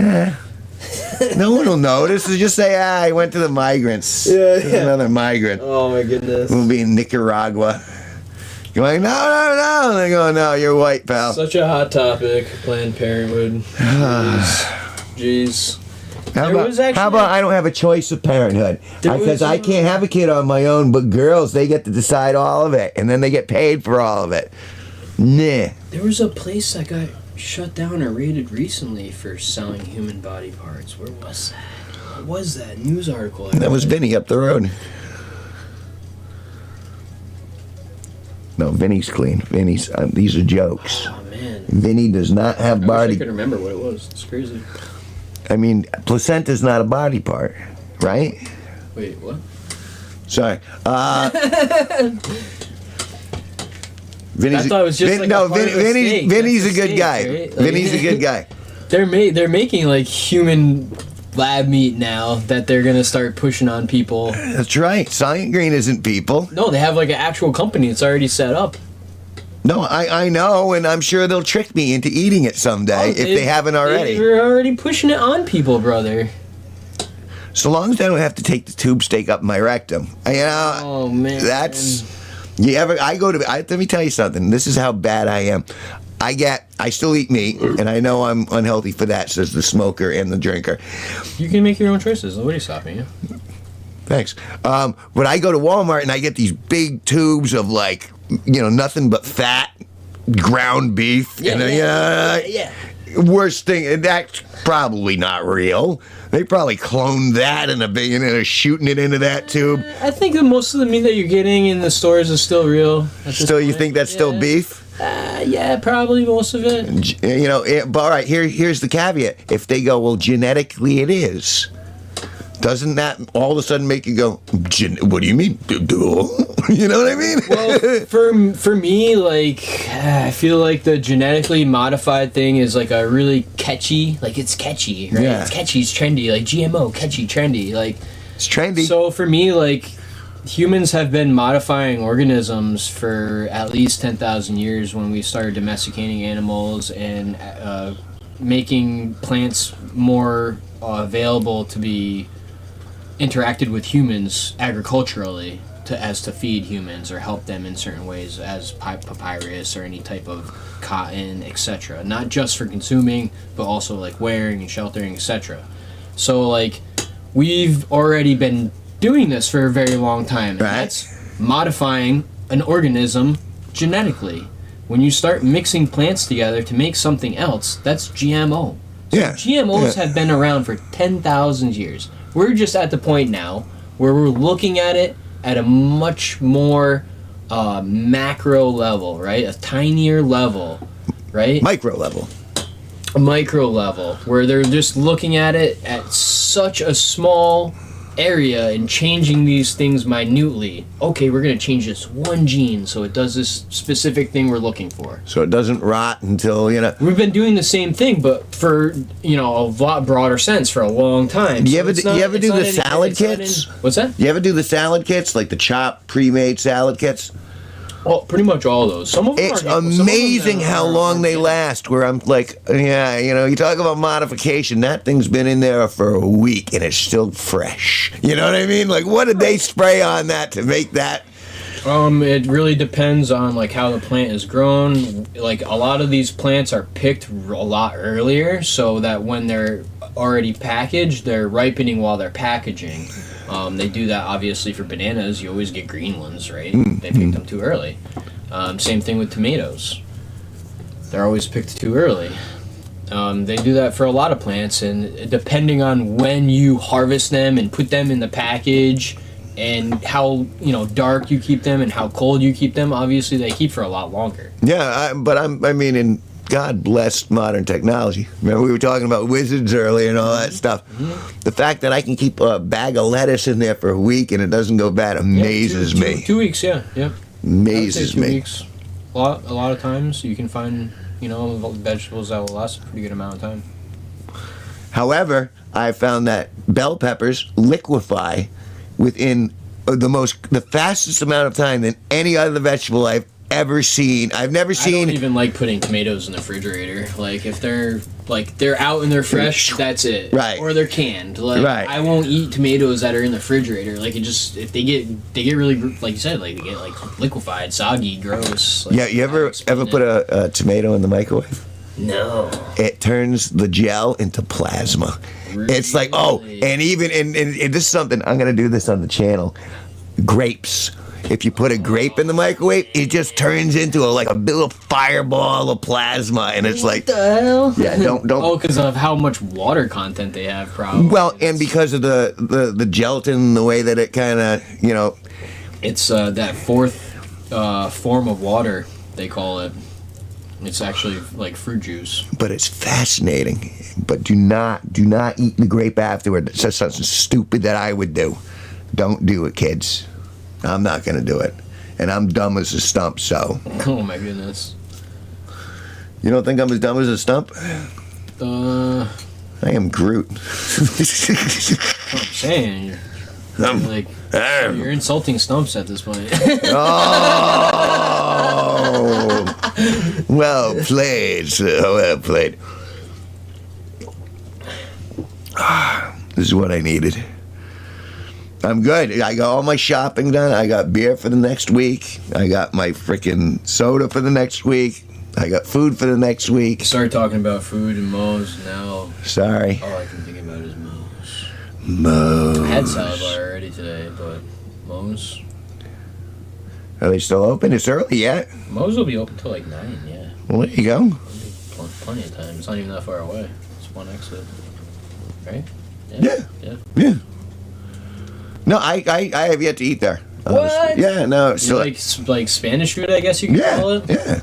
Speaker 2: No one will notice. Just say, I went to the migrants.
Speaker 1: Yeah.
Speaker 2: Another migrant.
Speaker 1: Oh my goodness.
Speaker 2: We'll be in Nicaragua. Going, no. They go, no, you're white, pal.
Speaker 1: Such a hot topic, Planned Parenthood. Jeez.
Speaker 2: How about I don't have a choice of parenthood? Because I can't have a kid on my own, but girls, they get to decide all of it, and then they get paid for all of it. Nah.
Speaker 1: There was a place that got shut down or raided recently for selling human body parts. Where was that? What was that news article?
Speaker 2: That was Vinny up the road. No, Vinny's clean. Vinny's. These are jokes.
Speaker 1: Oh man.
Speaker 2: Vinny does not have
Speaker 1: I
Speaker 2: body.
Speaker 1: wish I could remember what it was. It's crazy.
Speaker 2: I mean, placenta's not a body part, right?
Speaker 1: Wait, what?
Speaker 2: Sorry.
Speaker 1: I
Speaker 2: Vinny's
Speaker 1: thought it was just like a part of a steak.
Speaker 2: Vinny's a
Speaker 1: That's
Speaker 2: good
Speaker 1: steak,
Speaker 2: guy.
Speaker 1: right? Like-
Speaker 2: Vinny's a good guy.
Speaker 1: They're making like human lab meat now that they're gonna start pushing on people.
Speaker 2: That's right. Silent Green isn't people.
Speaker 1: No, they have like an actual company that's already set up.
Speaker 2: No, I know, and I'm sure they'll trick me into eating it someday if they haven't already.
Speaker 1: They're already pushing it on people, brother.
Speaker 2: So long as I don't have to take the tube steak up my rectum.
Speaker 1: Oh man.
Speaker 2: That's let me tell you something. This is how bad I am. I still eat meat, and I know I'm unhealthy for that, says the smoker and the drinker.
Speaker 1: You can make your own choices. Nobody's stopping you.
Speaker 2: Thanks. But I go to Walmart and I get these big tubes of nothing but fat, ground beef.
Speaker 1: Yeah.
Speaker 2: Worst thing, and that's probably not real. They probably cloned that in a big, and they're shooting it into that tube.
Speaker 1: I think that most of the meat that you're getting in the stores is still real.
Speaker 2: Still, you think that's still beef?
Speaker 1: Yeah, probably most of it.
Speaker 2: But all right, here's the caveat. If they go, well, genetically it is, doesn't that all of a sudden make you go, what do you mean? You know what I mean?
Speaker 1: Well, for me, I feel like the genetically modified thing is like a really catchy, it's catchy, right?
Speaker 2: Yeah.
Speaker 1: It's catchy, it's trendy, like GMO, catchy, trendy,
Speaker 2: it's trendy.
Speaker 1: So for me, humans have been modifying organisms for at least 10,000 years when we started domesticating animals and making plants more available to be interacted with humans agriculturally to feed humans or help them in certain ways, as papyrus or any type of cotton, etc. Not just for consuming, but also wearing and sheltering, etc. So we've already been doing this for a very long time, and that's modifying an organism genetically. When you start mixing plants together to make something else, that's GMO. So GMOs have been around for 10,000 years. We're just at the point now where we're looking at it at a much more macro level, right? A tinier level, right?
Speaker 2: Micro level.
Speaker 1: A micro level, where they're just looking at it at such a small area and changing these things minutely. Okay, we're going to change this one gene so it does this specific thing we're looking for.
Speaker 2: So it doesn't rot until,
Speaker 1: We've been doing the same thing, but for, a lot broader sense for a long time.
Speaker 2: You ever do the salad kits?
Speaker 1: What's that?
Speaker 2: You ever do the salad kits, like the chopped, pre-made salad kits?
Speaker 1: Well, pretty much all of those. Some of them
Speaker 2: It's amazing how long they last. Where I'm you talk about modification. That thing's been in there for a week and it's still fresh. You know what I mean? What did they spray on that to make that?
Speaker 1: It really depends on how the plant is grown. A lot of these plants are picked a lot earlier, so that when they're already packaged, they're ripening while they're packaging. They do that obviously for bananas. You always get green ones, right? They picked them too early. Same thing with tomatoes. They're always picked too early. They do that for a lot of plants, and depending on when you harvest them and put them in the package and how dark you keep them and how cold you keep them, obviously they keep for a lot longer.
Speaker 2: Yeah, in God bless modern technology. Remember we were talking about wizards earlier and all that stuff. Mm-hmm. The fact that I can keep a bag of lettuce in there for a week and it doesn't go bad amazes me.
Speaker 1: 2 weeks, yeah.
Speaker 2: Amazes me.
Speaker 1: 2 weeks. a lot of times you can find, vegetables that will last a pretty good amount of time.
Speaker 2: However, I found that bell peppers liquefy within the fastest amount of time than any other vegetable I've ever seen. I've never
Speaker 1: I
Speaker 2: seen.
Speaker 1: don't even like putting tomatoes in the refrigerator. Like if they're out and they're fresh, that's it.
Speaker 2: Right.
Speaker 1: Or they're canned. Like
Speaker 2: Right.
Speaker 1: I won't eat tomatoes that are in the refrigerator. Like if they get really, like you said, like they get like liquefied, soggy, gross. Like,
Speaker 2: Yeah, you ever put a tomato in the microwave?
Speaker 1: No.
Speaker 2: It turns the gel into plasma.
Speaker 1: Really?
Speaker 2: It's like, and even and this is something I'm gonna do this on the channel. Grapes. If you put a grape in the microwave, it just turns into a little fireball of plasma, and it's like,
Speaker 1: what the hell?
Speaker 2: Yeah, don't.
Speaker 1: Oh, because of how much water content they have, probably.
Speaker 2: Well, and because of the gelatin, the way that it kind of,
Speaker 1: it's that fourth form of water, they call it. It's actually like fruit juice.
Speaker 2: But it's fascinating. But do not eat the grape afterward. That's just something stupid that I would do. Don't do it, kids. I'm not gonna do it, and I'm dumb as a stump. So.
Speaker 1: Oh my goodness.
Speaker 2: You don't think I'm as dumb as a stump?
Speaker 1: I
Speaker 2: I am Groot.
Speaker 1: I'm saying you're insulting stumps at this point.
Speaker 2: Oh, well played, sir. Well played. This is what I needed. I'm good. I got all my shopping done. I got beer for the next week. I got my freaking soda for the next week. I got food for the next week.
Speaker 1: Started talking about food and Moe's now.
Speaker 2: Sorry.
Speaker 1: All I can think about is Moe's.
Speaker 2: Moe's.
Speaker 1: I had salad bar already today, but Moe's.
Speaker 2: Are they still open? It's early yet.
Speaker 1: Moe's will be open till like 9, yeah.
Speaker 2: Well, there you go.
Speaker 1: There'll be plenty of time. It's not even that far away. It's one exit. Right?
Speaker 2: Yeah. No, I have yet to eat there.
Speaker 1: What?
Speaker 2: Yeah, no. So
Speaker 1: like Spanish food, I guess you could call it?
Speaker 2: Yeah.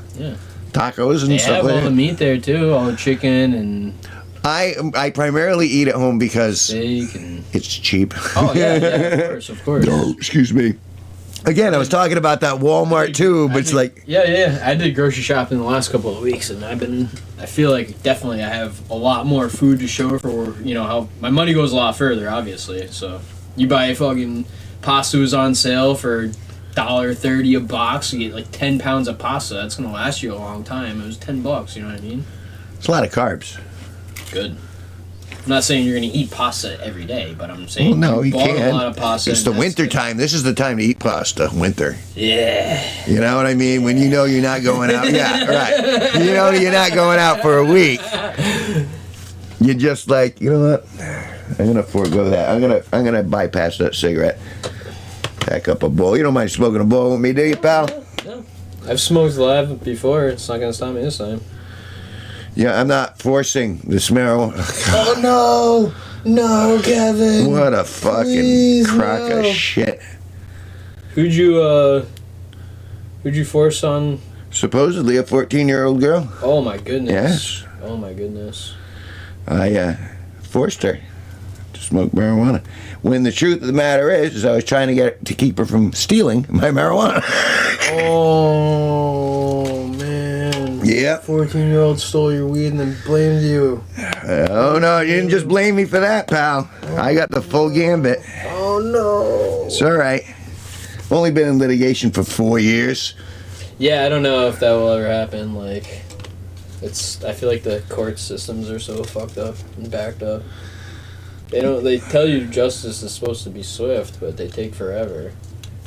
Speaker 2: Tacos and
Speaker 1: They
Speaker 2: stuff
Speaker 1: have
Speaker 2: like
Speaker 1: all the
Speaker 2: that.
Speaker 1: meat there too, all the chicken and
Speaker 2: I primarily eat at home because
Speaker 1: steak and...
Speaker 2: it's cheap.
Speaker 1: Oh, yeah, of course.
Speaker 2: Oh, excuse me. Again, I was talking about that Walmart too, but it's like...
Speaker 1: Yeah. I did grocery shopping the last couple of weeks, and I feel like definitely I have a lot more food to show for, how my money goes a lot further, obviously. So you buy fucking pasta was on sale for $1.30 a box, you get like 10 pounds of pasta. That's going to last you a long time. It was $10, you know what I mean?
Speaker 2: It's a lot of carbs.
Speaker 1: Good. I'm not saying you're going to eat pasta every day, but I'm saying
Speaker 2: Well, no, you
Speaker 1: bought
Speaker 2: can't.
Speaker 1: a lot of pasta.
Speaker 2: It's the winter time. This is the time to eat pasta. Winter.
Speaker 1: Yeah.
Speaker 2: You know what I mean? When you know you're not going out. Yeah, right. You know you're not going out for a week. You're just like, you know what? I'm gonna forego that. I'm gonna bypass that cigarette. Pack up a bowl. You don't mind smoking a bowl with me, do you, pal?
Speaker 1: No. I've smoked live before. It's not going to stop me this time.
Speaker 2: Yeah, I'm not forcing this marijuana.
Speaker 1: Oh, no, Kevin.
Speaker 2: What a fucking
Speaker 1: Please,
Speaker 2: crock
Speaker 1: no.
Speaker 2: of shit.
Speaker 1: Who'd you force on?
Speaker 2: Supposedly a 14-year-old girl.
Speaker 1: Oh my goodness.
Speaker 2: Yes.
Speaker 1: Oh my goodness.
Speaker 2: I forced her to smoke marijuana. When the truth of the matter is I was trying to keep her from stealing my marijuana.
Speaker 1: Oh man.
Speaker 2: Yep.
Speaker 1: 14-year-old stole your weed and then blamed you.
Speaker 2: Oh no, you didn't just blame me for that, pal. I got the full gambit.
Speaker 1: Oh no.
Speaker 2: It's all right. Only been in litigation for 4 years.
Speaker 1: Yeah, I don't know if that will ever happen. I feel like the court systems are so fucked up and backed up. They tell you justice is supposed to be swift, but they take forever.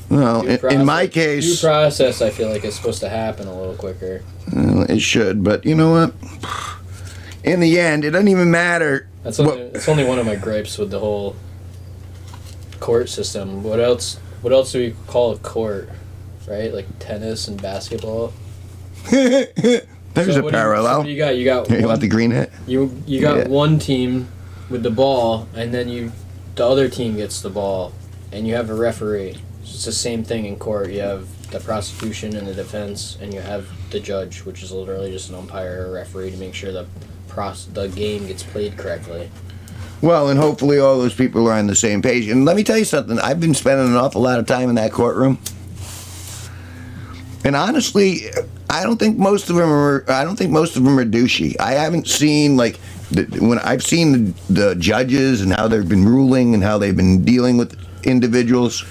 Speaker 2: Well, in my case...
Speaker 1: Due process, I feel like it's supposed to happen a little quicker.
Speaker 2: It should, but you know what? In the end, it doesn't even matter.
Speaker 1: It's only one of my gripes with the whole court system. What else do we call a court? Right? Like tennis and basketball?
Speaker 2: There's a parallel.
Speaker 1: What do you got? You got
Speaker 2: You want the green hat?
Speaker 1: You got one team with the ball, and then the other team gets the ball, and you have a referee. It's the same thing in court. You have the prosecution and the defense, and you have the judge, which is literally just an umpire or a referee to make sure the game gets played correctly.
Speaker 2: Well, and hopefully all those people are on the same page. And let me tell you something. I've been spending an awful lot of time in that courtroom. And honestly, I don't think most of them are. I don't think most of them are douchey. I haven't seen like when I've seen the judges and how they've been ruling and how they've been dealing with individuals,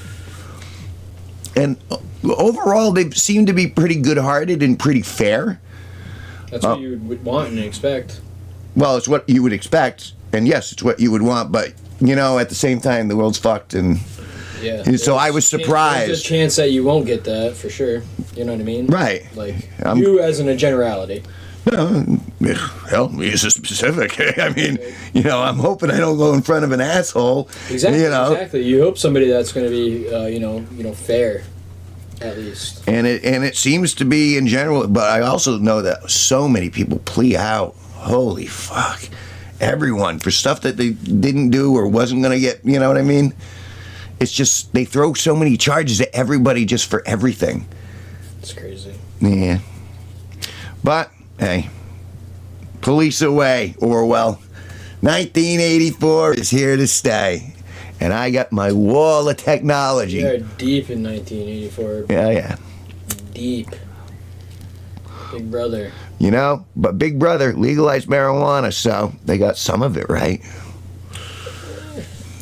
Speaker 2: and overall they seem to be pretty good-hearted and pretty fair.
Speaker 1: That's what you would want and expect.
Speaker 2: Well, it's what you would expect, and yes, it's what you would want. But you know, at the same time, the world's fucked, and
Speaker 1: yeah.
Speaker 2: so I was surprised.
Speaker 1: There's a chance that you won't get that for sure. You know what I mean?
Speaker 2: Right.
Speaker 1: Like you, as in a generality.
Speaker 2: Hell, me as a specific. I mean, you know, I'm hoping I don't go in front of an asshole.
Speaker 1: Exactly.
Speaker 2: You know?
Speaker 1: Exactly. You hope somebody that's going to be, you know, fair, at least.
Speaker 2: And it seems to be in general. But I also know that so many people plea out. Holy fuck, everyone for stuff that they didn't do or wasn't going to get. You know what I mean? It's just they throw so many charges at everybody just for everything.
Speaker 1: It's crazy.
Speaker 2: Yeah. But hey, police away, Orwell. 1984 is here to stay. And I got my wall of technology.
Speaker 1: We are deep in 1984.
Speaker 2: Yeah.
Speaker 1: Deep. Big brother.
Speaker 2: You know, but Big Brother legalized marijuana, so they got some of it right.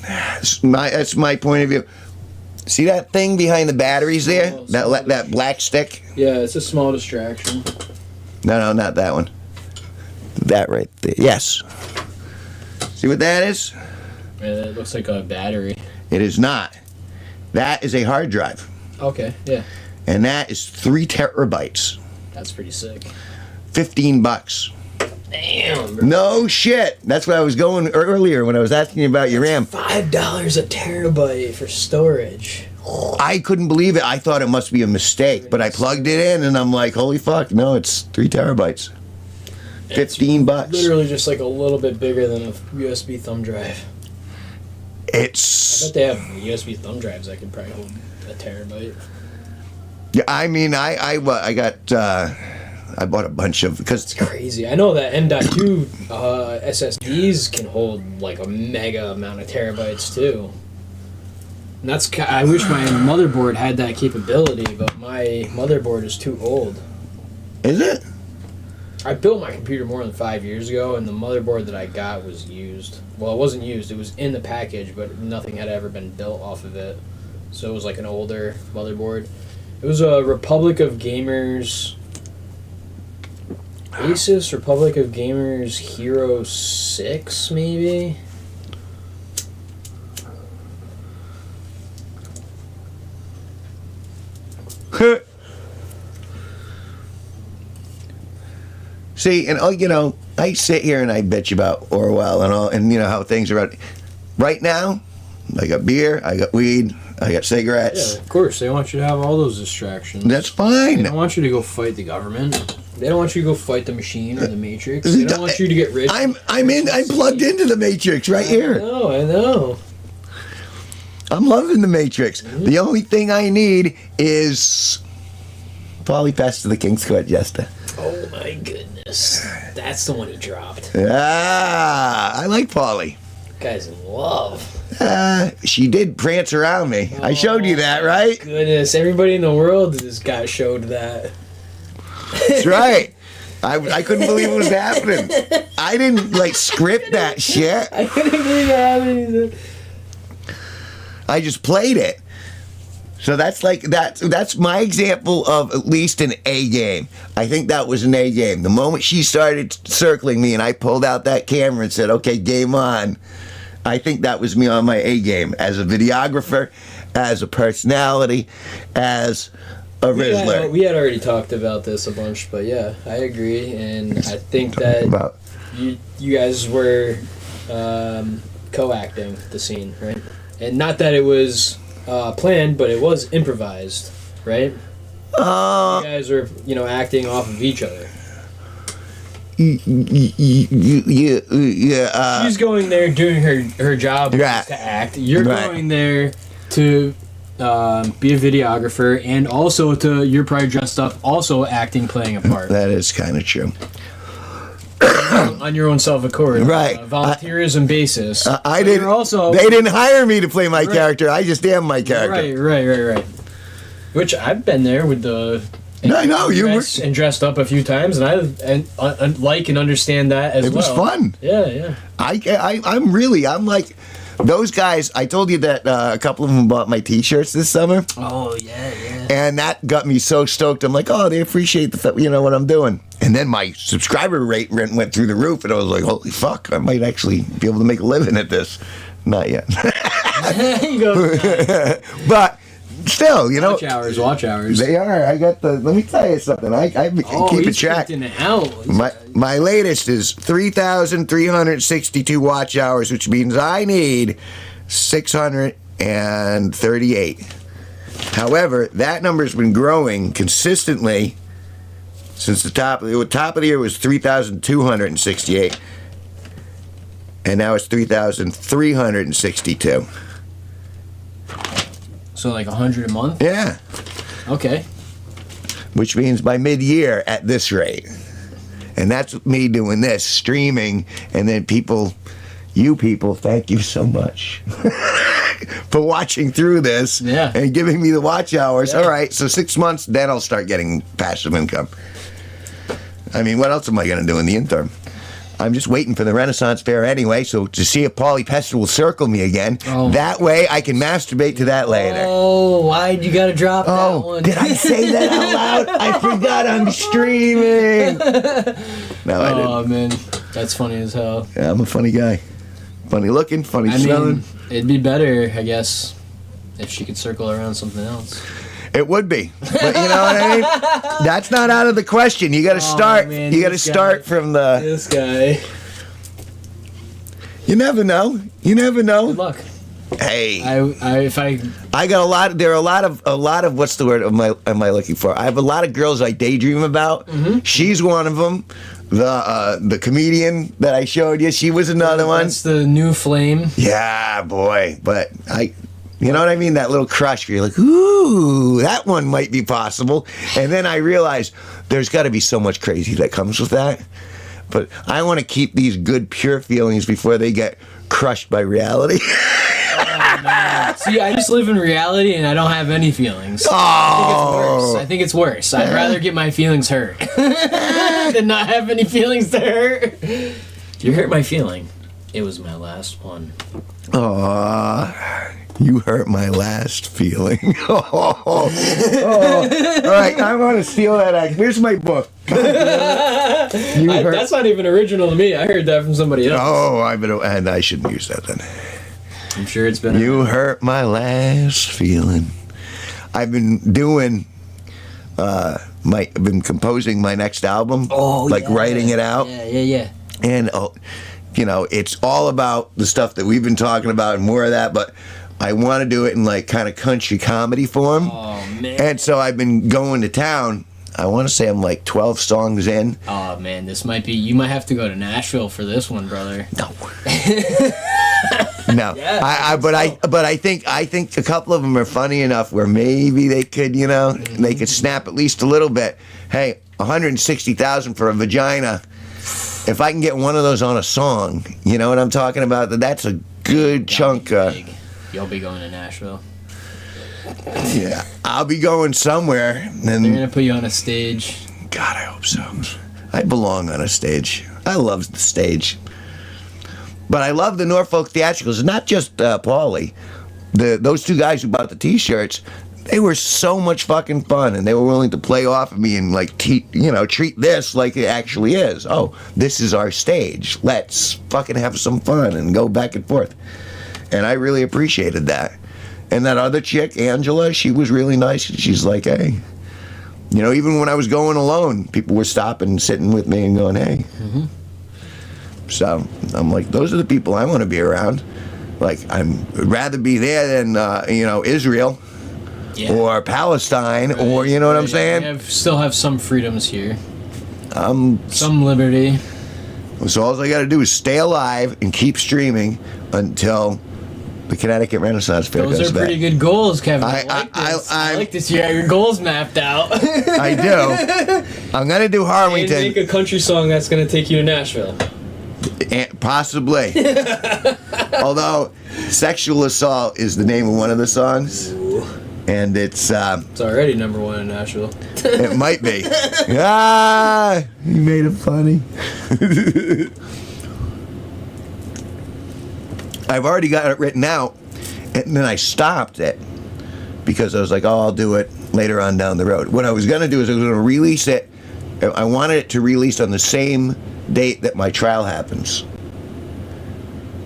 Speaker 2: That's my point of view. See that thing behind the batteries there? That black stick?
Speaker 1: Yeah, it's a small distraction.
Speaker 2: No, not that one. That right there. Yes. See what that is?
Speaker 1: Yeah, it looks like a battery.
Speaker 2: It is not. That is a hard drive.
Speaker 1: Okay, yeah.
Speaker 2: And that is 3 terabytes.
Speaker 1: That's pretty sick.
Speaker 2: $15.
Speaker 1: Damn, bro.
Speaker 2: No shit. That's what I was going earlier when I was asking you about your RAM.
Speaker 1: $5 a terabyte for storage.
Speaker 2: I couldn't believe it. I thought it must be a mistake, but I plugged it in and I'm like, holy fuck, no, it's 3 terabytes. $15.
Speaker 1: Literally just like a little bit bigger than a USB thumb drive. I
Speaker 2: It's.
Speaker 1: bet they have USB thumb drives that could probably hold a terabyte.
Speaker 2: Yeah, I mean, I bought a bunch of because
Speaker 1: It's crazy. I know that M.2 SSDs can hold like a mega amount of terabytes too. And that's I wish my motherboard had that capability, but my motherboard is too old.
Speaker 2: Is it?
Speaker 1: I built my computer more than 5 years ago, and the motherboard that I got was used. Well, it wasn't used. It was in the package, but nothing had ever been built off of it. So it was like an older motherboard. It was a Republic of Gamers... Asus Republic of Gamers Hero 6, maybe?
Speaker 2: See, and you know, I sit here and I bitch about Orwell and all, and you know how things are. Right now, I got beer, I got weed, I got cigarettes.
Speaker 1: Yeah, of course. They want you to have all those distractions.
Speaker 2: That's fine.
Speaker 1: They don't want you to go fight the government. They don't want you to go fight the machine or the Matrix. They don't want you to get rich.
Speaker 2: I'm plugged into the Matrix right here.
Speaker 1: I know.
Speaker 2: I'm loving the Matrix. Mm-hmm. The only thing I need is Polly Pass to the King's Court, Jester.
Speaker 1: Oh my goodness. That's the one he dropped.
Speaker 2: Ah, I like Polly.
Speaker 1: Guy's in love.
Speaker 2: She did prance around me. I showed you that, right?
Speaker 1: Goodness, everybody in the world just got showed that.
Speaker 2: That's right. I couldn't believe it was happening. I didn't script that shit.
Speaker 1: I couldn't believe it happened.
Speaker 2: I just played it. So that's my example of at least an A game. I think that was an A game. The moment she started circling me and I pulled out that camera and said, okay, game on, I think that was me on my A game as a videographer, as a personality, as a Rizzler.
Speaker 1: We had already talked about this a bunch, but yeah, I agree. And I think that you guys were co-acting the scene, right? And not that it was planned, but it was improvised, right? You guys are, acting off of each other.
Speaker 2: Yeah.
Speaker 1: She's going there doing her job
Speaker 2: Right.
Speaker 1: to act. You're
Speaker 2: Right.
Speaker 1: going there to be a videographer, and also you're probably dressed up, also acting, playing a part.
Speaker 2: That is kind of true.
Speaker 1: On your own self-accord,
Speaker 2: Right.
Speaker 1: Volunteerism basis.
Speaker 2: I didn't.
Speaker 1: Also,
Speaker 2: they didn't hire me to play my character. I just am my character.
Speaker 1: Right. Which I've been there with the
Speaker 2: I know you were.
Speaker 1: And dressed up a few times, and I like and understand that as well.
Speaker 2: It was fun.
Speaker 1: Yeah.
Speaker 2: I'm like those guys. I told you that a couple of them bought my T-shirts this summer.
Speaker 1: Oh yeah.
Speaker 2: And that got me so stoked. I'm like, oh, they appreciate what I'm doing. And then my subscriber rate went through the roof, and I was like, holy fuck, I might actually be able to make a living at this. Not yet.
Speaker 1: You go.
Speaker 2: But still,
Speaker 1: Watch hours.
Speaker 2: They are. I got the. Let me tell you something. I keep a track.
Speaker 1: It out.
Speaker 2: My latest is 3,362 watch hours, which means I need 638. However, that number's been growing consistently since the top of the year was 3,268, and now it's 3,362.
Speaker 1: So like 100 a month?
Speaker 2: Yeah.
Speaker 1: Okay.
Speaker 2: Which means by mid-year at this rate. And that's me doing this, streaming, and then you people, thank you so much for watching through this and giving me the watch hours. Yeah. All right, so 6 months, then I'll start getting passive income. I mean, what else am I going to do in the interim? I'm just waiting for the Renaissance Fair anyway, so to see if Paulie Pester will circle me again. Oh. That way I can masturbate to that later.
Speaker 1: Oh, why'd you gotta drop that one?
Speaker 2: Did I say that out loud? I forgot I'm streaming. No, I didn't.
Speaker 1: Oh, man. That's funny as hell.
Speaker 2: Yeah, I'm a funny guy. Funny looking, funny smelling.
Speaker 1: It'd be better, I guess, if she could circle around something else.
Speaker 2: It would be, but you know what I mean. That's not out of the question. You got to start.
Speaker 1: Man,
Speaker 2: you got to start from the.
Speaker 1: This guy.
Speaker 2: You never know. You never know.
Speaker 1: Good luck.
Speaker 2: Hey,
Speaker 1: I
Speaker 2: got a lot. There are a lot of what's the word? Am I looking for? I have a lot of girls I daydream about. Mm-hmm. She's one of them. The comedian that I showed you, she was another one.
Speaker 1: That's the new flame.
Speaker 2: Yeah, boy. But you know what I mean? That little crush where you're like, ooh, that one might be possible. And then I realize there's got to be so much crazy that comes with that. But I want to keep these good, pure feelings before they get crushed by reality.
Speaker 1: Oh, man. See, I just live in reality and I don't have any feelings.
Speaker 2: Oh.
Speaker 1: I think it's worse. I'd rather get my feelings hurt than not have any feelings to hurt. You hurt my feeling. It was my last one.
Speaker 2: Aww. You hurt my last feeling. All right, I'm going to steal that. Where's my book?
Speaker 1: That's not even original to me. I heard that from somebody else.
Speaker 2: Oh, and I shouldn't use that then.
Speaker 1: I'm sure it's been.
Speaker 2: You hurt my last feeling. I've been doing. I've been composing my next album. Writing it out.
Speaker 1: Yeah.
Speaker 2: And it's all about the stuff that we've been talking about and more of that, but I want to do it in like kind of country comedy form.
Speaker 1: Oh, man.
Speaker 2: And so I've been going to town. I want to say I'm like 12 songs in.
Speaker 1: Oh, man, you might have to go to Nashville for this one, brother.
Speaker 2: No. No. Yeah, but I think a couple of them are funny enough where maybe they could, they could snap at least a little bit. Hey, $160,000 for a vagina. If I can get one of those on a song, you know what I'm talking about? That's a good chunk.
Speaker 1: You'll be going to Nashville.
Speaker 2: Yeah, I'll be going somewhere. And
Speaker 1: they're gonna put you on a stage.
Speaker 2: God, I hope so. I belong on a stage. I love the stage. But I love the Norfolk Theatricals. Not just Paulie. Those two guys who bought the T-shirts, they were so much fucking fun, and they were willing to play off of me and treat this like it actually is. Oh, this is our stage. Let's fucking have some fun and go back and forth. And I really appreciated that. And that other chick, Angela, she was really nice. She's like, hey. Even when I was going alone, people were stopping and sitting with me and going, hey. Mm-hmm. So I'm like, those are the people I want to be around. Like, I'd rather be there than, Israel or Palestine or, you know what I'm saying?
Speaker 1: We still have some freedoms here. Some liberty.
Speaker 2: So all I got to do is stay alive and keep streaming until the Connecticut Renaissance Fair goes back.
Speaker 1: Those are pretty good goals, Kevin. I like this. You have your goals mapped out.
Speaker 2: I do. I'm going to do Harlington.
Speaker 1: And make a country song that's going to take you to Nashville.
Speaker 2: Possibly. Although, Sexual Assault is the name of one of the songs. And it's
Speaker 1: already #1 in Nashville.
Speaker 2: it might be. Ah, you made it funny. I've already got it written out, and then I stopped it because I was like, oh, I'll do it later on down the road. What I was going to do is I was going to release it. I wanted it to release on the same date that my trial happens.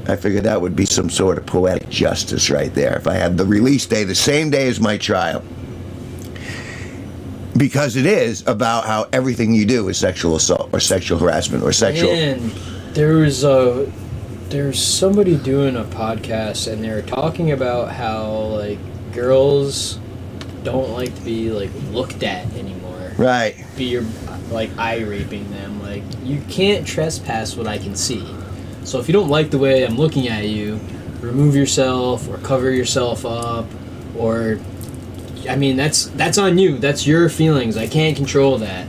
Speaker 2: I figured that would be some sort of poetic justice right there if I had the release day the same day as my trial. Because it is about how everything you do is sexual assault or sexual harassment or sexual...
Speaker 1: And there's somebody doing a podcast and they're talking about how like girls don't like to be like looked at anymore.
Speaker 2: Right.
Speaker 1: You're like eye raping them. Like you can't trespass what I can see. So if you don't like the way I'm looking at you, remove yourself or cover yourself up, or I mean that's on you. That's your feelings. I can't control that.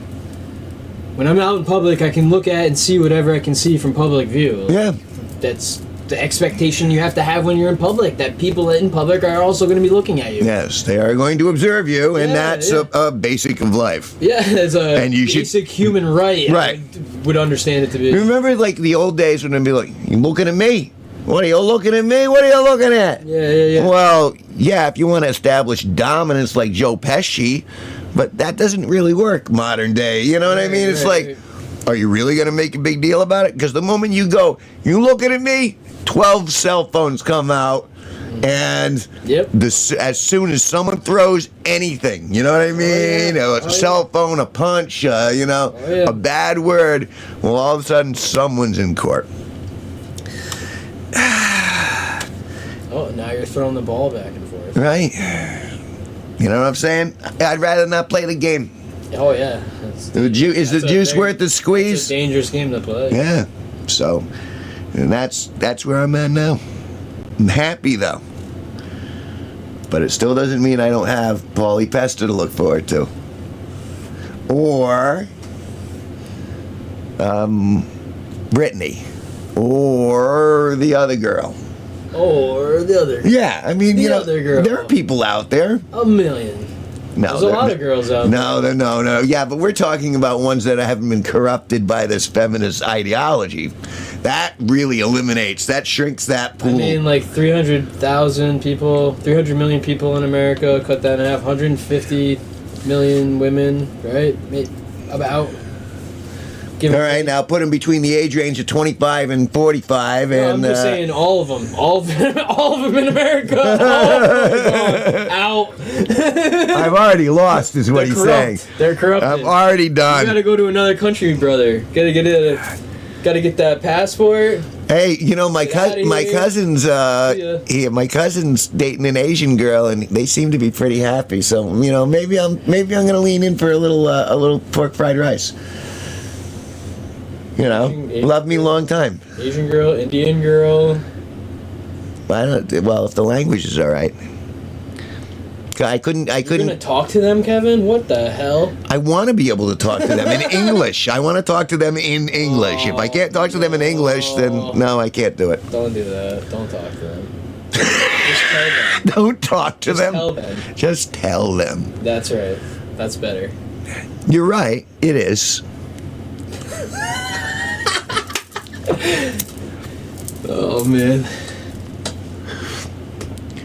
Speaker 1: When I'm out in public, I can look at and see whatever I can see from public view.
Speaker 2: Yeah.
Speaker 1: That's the expectation you have to have when you're in public, that people in public are also going to be looking at you.
Speaker 2: Yes, they are going to observe you, and
Speaker 1: Yeah,
Speaker 2: that's
Speaker 1: yeah.
Speaker 2: a basic of life.
Speaker 1: Yeah, it's a
Speaker 2: And you
Speaker 1: basic human right.
Speaker 2: Right.
Speaker 1: I would understand it to be.
Speaker 2: Remember, like, the old days when they'd be like, you looking at me? What are you looking at me? What are you looking at?
Speaker 1: Yeah.
Speaker 2: Well, yeah, if you want to establish dominance like Joe Pesci, but that doesn't really work modern day. You know what I mean? It's like, are you really going to make a big deal about it? Because the moment you go, you looking at me, 12 cell phones come out, and
Speaker 1: Yep.
Speaker 2: as soon as someone throws anything, you know what I mean? A cell phone, a punch, a bad word, well, all of a sudden, someone's in court.
Speaker 1: Oh, now you're throwing the ball back and forth.
Speaker 2: Right? You know what I'm saying? I'd rather not play the game.
Speaker 1: Oh yeah.
Speaker 2: Is the juice worth the
Speaker 1: It's
Speaker 2: squeeze?
Speaker 1: a dangerous game to play.
Speaker 2: Yeah. So, and that's where I'm at now. I'm happy though. But it still doesn't mean I don't have Paulie Pesta to look forward to. Or Brittany. Or the other girl.
Speaker 1: Or the other.
Speaker 2: Yeah, I mean,
Speaker 1: The other girl.
Speaker 2: there are people out there.
Speaker 1: A million.
Speaker 2: No,
Speaker 1: There's a lot of girls out there.
Speaker 2: No. Yeah, but we're talking about ones that haven't been corrupted by this feminist ideology. That really eliminates, that shrinks that pool.
Speaker 1: I mean, like 300,000 people, 300 million people in America, cut that in half, 150 million women, right? About.
Speaker 2: All right, now put them between the age range of 25 and 45.
Speaker 1: No,
Speaker 2: and
Speaker 1: I'm just saying all of them. All of them in America. All of them are gone. Out.
Speaker 2: I've already lost, is what
Speaker 1: They're
Speaker 2: he's
Speaker 1: corrupt.
Speaker 2: saying.
Speaker 1: They're corrupted.
Speaker 2: I'm already done.
Speaker 1: You gotta go to another country, brother. Gotta get that passport.
Speaker 2: Hey, my
Speaker 1: Get outta
Speaker 2: my
Speaker 1: here.
Speaker 2: cousin's my cousin's dating an Asian girl, and they seem to be pretty happy. So maybe I'm gonna lean in for a little pork fried rice.
Speaker 1: Asian
Speaker 2: love me long time.
Speaker 1: Asian girl, Indian girl.
Speaker 2: Well, if the language is all right. I couldn't.
Speaker 1: You're gonna talk to them, Kevin? What the hell?
Speaker 2: I want to be able to talk to them in English. I want to talk to them in English. If I can't talk to them in English, then no, I can't do it.
Speaker 1: Don't do that. Don't talk to them. Just tell them.
Speaker 2: Don't talk to them.
Speaker 1: Tell them.
Speaker 2: Just tell them.
Speaker 1: That's right. That's better.
Speaker 2: You're right. It is.
Speaker 1: Oh man.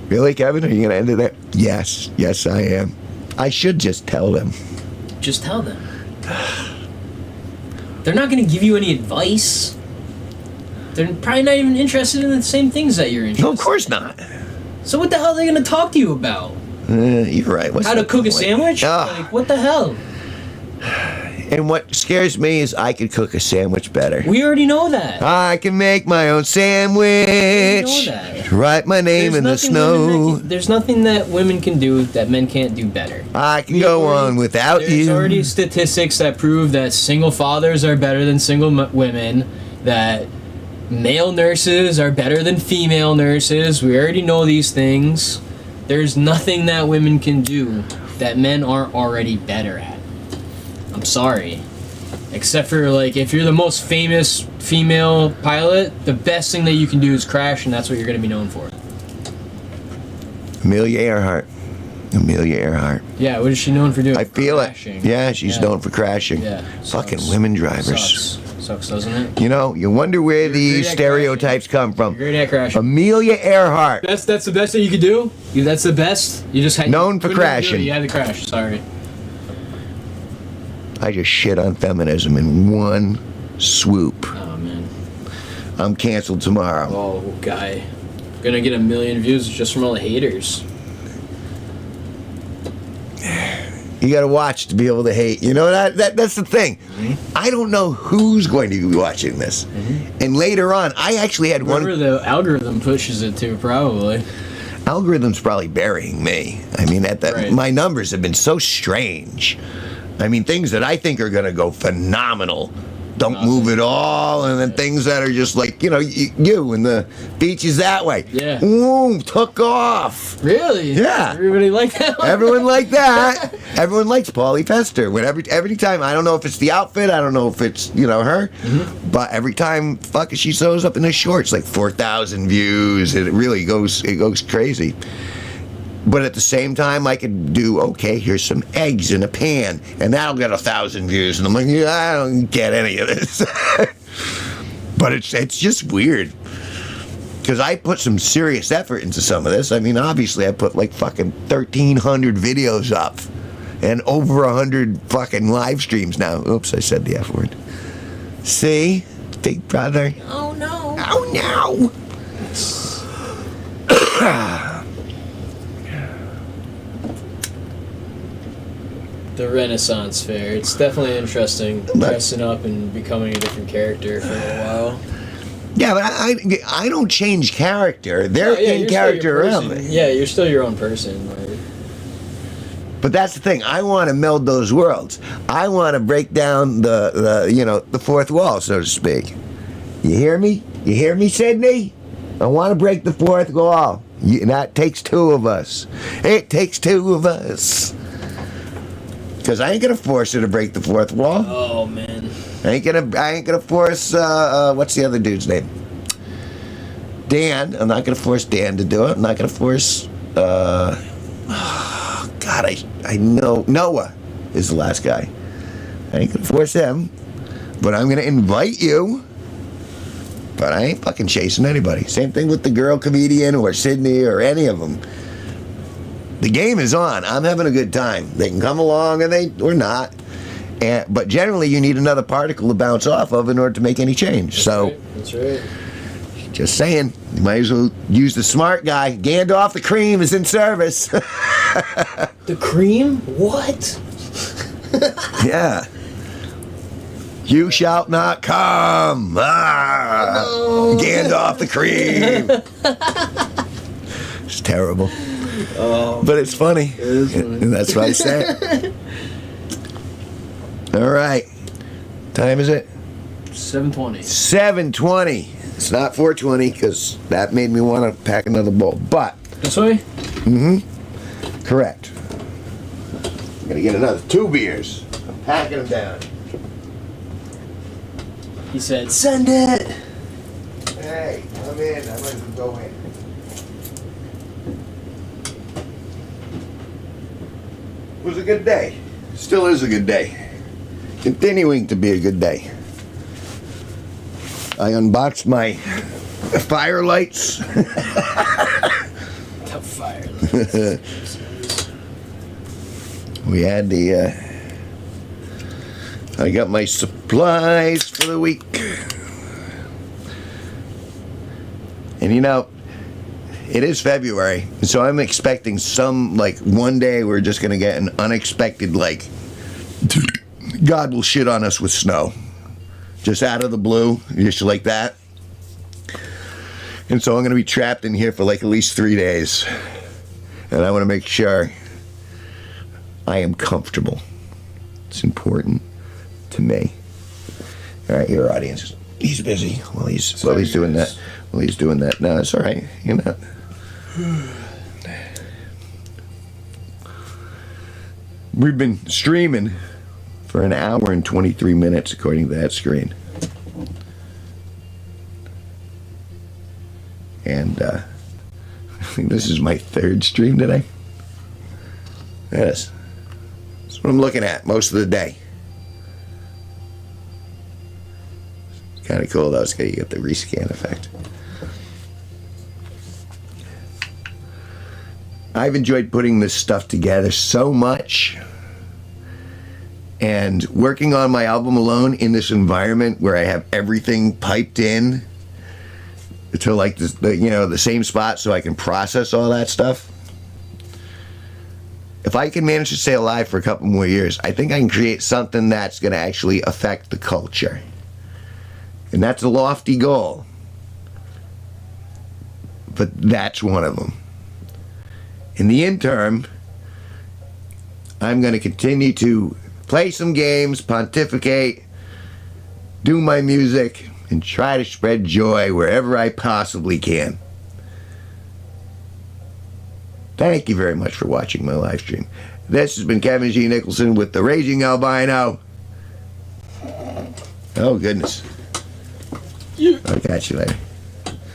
Speaker 2: Really, Kevin? Are you going to end it there? Yes. Yes, I am. I should just tell them.
Speaker 1: Just tell them. They're not going to give you any advice. They're probably not even interested in the same things that you're interested in.
Speaker 2: No, of course not.
Speaker 1: So what the hell are they going to talk to you about?
Speaker 2: You're right. What's
Speaker 1: How to
Speaker 2: the
Speaker 1: cook a
Speaker 2: point?
Speaker 1: sandwich? Like, what the hell?
Speaker 2: And what scares me is I could cook a sandwich better.
Speaker 1: We already know that.
Speaker 2: I can make my own sandwich.
Speaker 1: We know that.
Speaker 2: Write my name in the snow.
Speaker 1: There's nothing that women can do that men can't do better.
Speaker 2: I can go on without
Speaker 1: There's
Speaker 2: you.
Speaker 1: already statistics that prove that single fathers are better than single women, that male nurses are better than female nurses. We already know these things. There's nothing that women can do that men aren't already better at. I'm sorry. Except for, like, if you're the most famous female pilot, the best thing that you can do is crash, and that's what you're going to be known for.
Speaker 2: Amelia Earhart. Amelia Earhart.
Speaker 1: Yeah, what is she known for doing?
Speaker 2: I feel
Speaker 1: Crashing.
Speaker 2: it. Yeah, she's known for crashing.
Speaker 1: Yeah.
Speaker 2: Fucking
Speaker 1: Sucks.
Speaker 2: women drivers.
Speaker 1: Sucks, doesn't it?
Speaker 2: You know, you wonder where
Speaker 1: You're
Speaker 2: these
Speaker 1: great at
Speaker 2: stereotypes come from.
Speaker 1: You're great at crashing.
Speaker 2: Amelia Earhart.
Speaker 1: That's the best that you could do? That's the best? You just had...
Speaker 2: Known for
Speaker 1: couldn't even do it.
Speaker 2: crashing.
Speaker 1: You had to crash, sorry.
Speaker 2: I just shit on feminism in one swoop.
Speaker 1: Oh, man.
Speaker 2: I'm canceled tomorrow.
Speaker 1: Oh, guy. Gonna get 1 million views just from all the haters.
Speaker 2: You gotta watch to be able to hate. You know, that's the thing.
Speaker 1: Mm-hmm.
Speaker 2: I don't know who's going to be watching this. And later on, I actually had
Speaker 1: Whatever
Speaker 2: one...
Speaker 1: the algorithm pushes it to, probably.
Speaker 2: Algorithm's probably burying me. I mean,
Speaker 1: Right.
Speaker 2: my numbers have been so strange. I mean, things that I think are gonna go phenomenal don't move at all, and then things that are just like, you know, you and the beach is that way.
Speaker 1: Yeah.
Speaker 2: Ooh, took off.
Speaker 1: Really?
Speaker 2: Yeah.
Speaker 1: Everybody like that one?
Speaker 2: Everyone like that. Everyone likes Pauly Fester. When every time, I don't know if it's the outfit, I don't know if it's, you know, her, but every time fucking she shows up in the shorts, like 4,000 views, and it goes crazy. But at the same time, I could do, okay, here's some eggs in a pan, and that'll get 1,000 views. And I'm like, yeah, I don't get any of this. But it's just weird. Because I put some serious effort into some of this. I mean, obviously, I put like fucking 1,300 videos up. And over 100 fucking live streams now. Oops, I said the F word. See? Big brother.
Speaker 1: Oh, no.
Speaker 2: Oh, no.
Speaker 1: The Renaissance Fair. It's definitely interesting dressing up and becoming a different character for a while.
Speaker 2: Yeah, but I don't change character. They're
Speaker 1: Yeah,
Speaker 2: in
Speaker 1: you're
Speaker 2: character
Speaker 1: still your
Speaker 2: around
Speaker 1: person.
Speaker 2: me.
Speaker 1: Yeah, you're still your own person. Like,
Speaker 2: But that's the thing. I want to meld those worlds. I want to break down the fourth wall, so to speak. You hear me? You hear me, Sydney? I want to break the fourth wall. That takes two of us. It takes two of us. Because I ain't gonna force her to break the fourth wall.
Speaker 1: oh, man.
Speaker 2: I ain't gonna force what's the other dude's name? Dan. I'm not gonna force Dan to do it. I'm not gonna force God, I know Noah is the last guy. I ain't gonna force him. But I'm gonna invite you. But I ain't fucking chasing anybody. Same thing with the girl comedian or Sydney or any of them. The game is on. I'm having a good time. They can come along or not. But generally, you need another particle to bounce off of in order to make any change.
Speaker 1: That's right.
Speaker 2: Just saying, you might as well use the smart guy. Gandalf the cream is in service.
Speaker 1: The cream? What?
Speaker 2: Yeah. You shall not come. Ah,
Speaker 1: no.
Speaker 2: Gandalf the cream. It's terrible.
Speaker 1: Oh,
Speaker 2: But it's funny.
Speaker 1: it is funny.
Speaker 2: And that's why I say it. All right. Time is it?
Speaker 1: 7:20.
Speaker 2: 7:20. It's not 4:20 because that made me want to pack another bowl. But,
Speaker 1: This way?
Speaker 2: correct. I'm going to get another 2 beers. I'm packing them down.
Speaker 1: He said, send it.
Speaker 2: Hey, come in. I'm ready to go in. It was a good day. Still is a good day. Continuing to be a good day. I unboxed my firelights.
Speaker 1: Tough fire.
Speaker 2: We had I got my supplies for the week. And you know, it is February, so I'm expecting one day we're just gonna get an unexpected, God will shit on us with snow. Just out of the blue, just like that. And so I'm gonna be trapped in here for at least 3 days. And I wanna make sure I am comfortable. It's important to me. All right, your audience. He's busy while he's doing that. While he's doing that. No, it's all right. You know. We've been streaming for 1 hour and 23 minutes, according to that screen. And I think this is my 3rd stream today. Yes. That's what I'm looking at most of the day. It's kind of cool though. It's got, you get the rescan effect. I've enjoyed putting this stuff together so much. And working on my album alone in this environment where I have everything piped in to like the same spot so I can process all that stuff. If I can manage to stay alive for a couple more years, I think I can create something that's going to actually affect the culture. And that's a lofty goal. But that's one of them. In the interim, I'm going to continue to play some games, pontificate, do my music, and try to spread joy wherever I possibly can. Thank you very much for watching my live stream. This has been Kevin G Nicholson with the Raging Albino. Oh, goodness. I'll catch you later.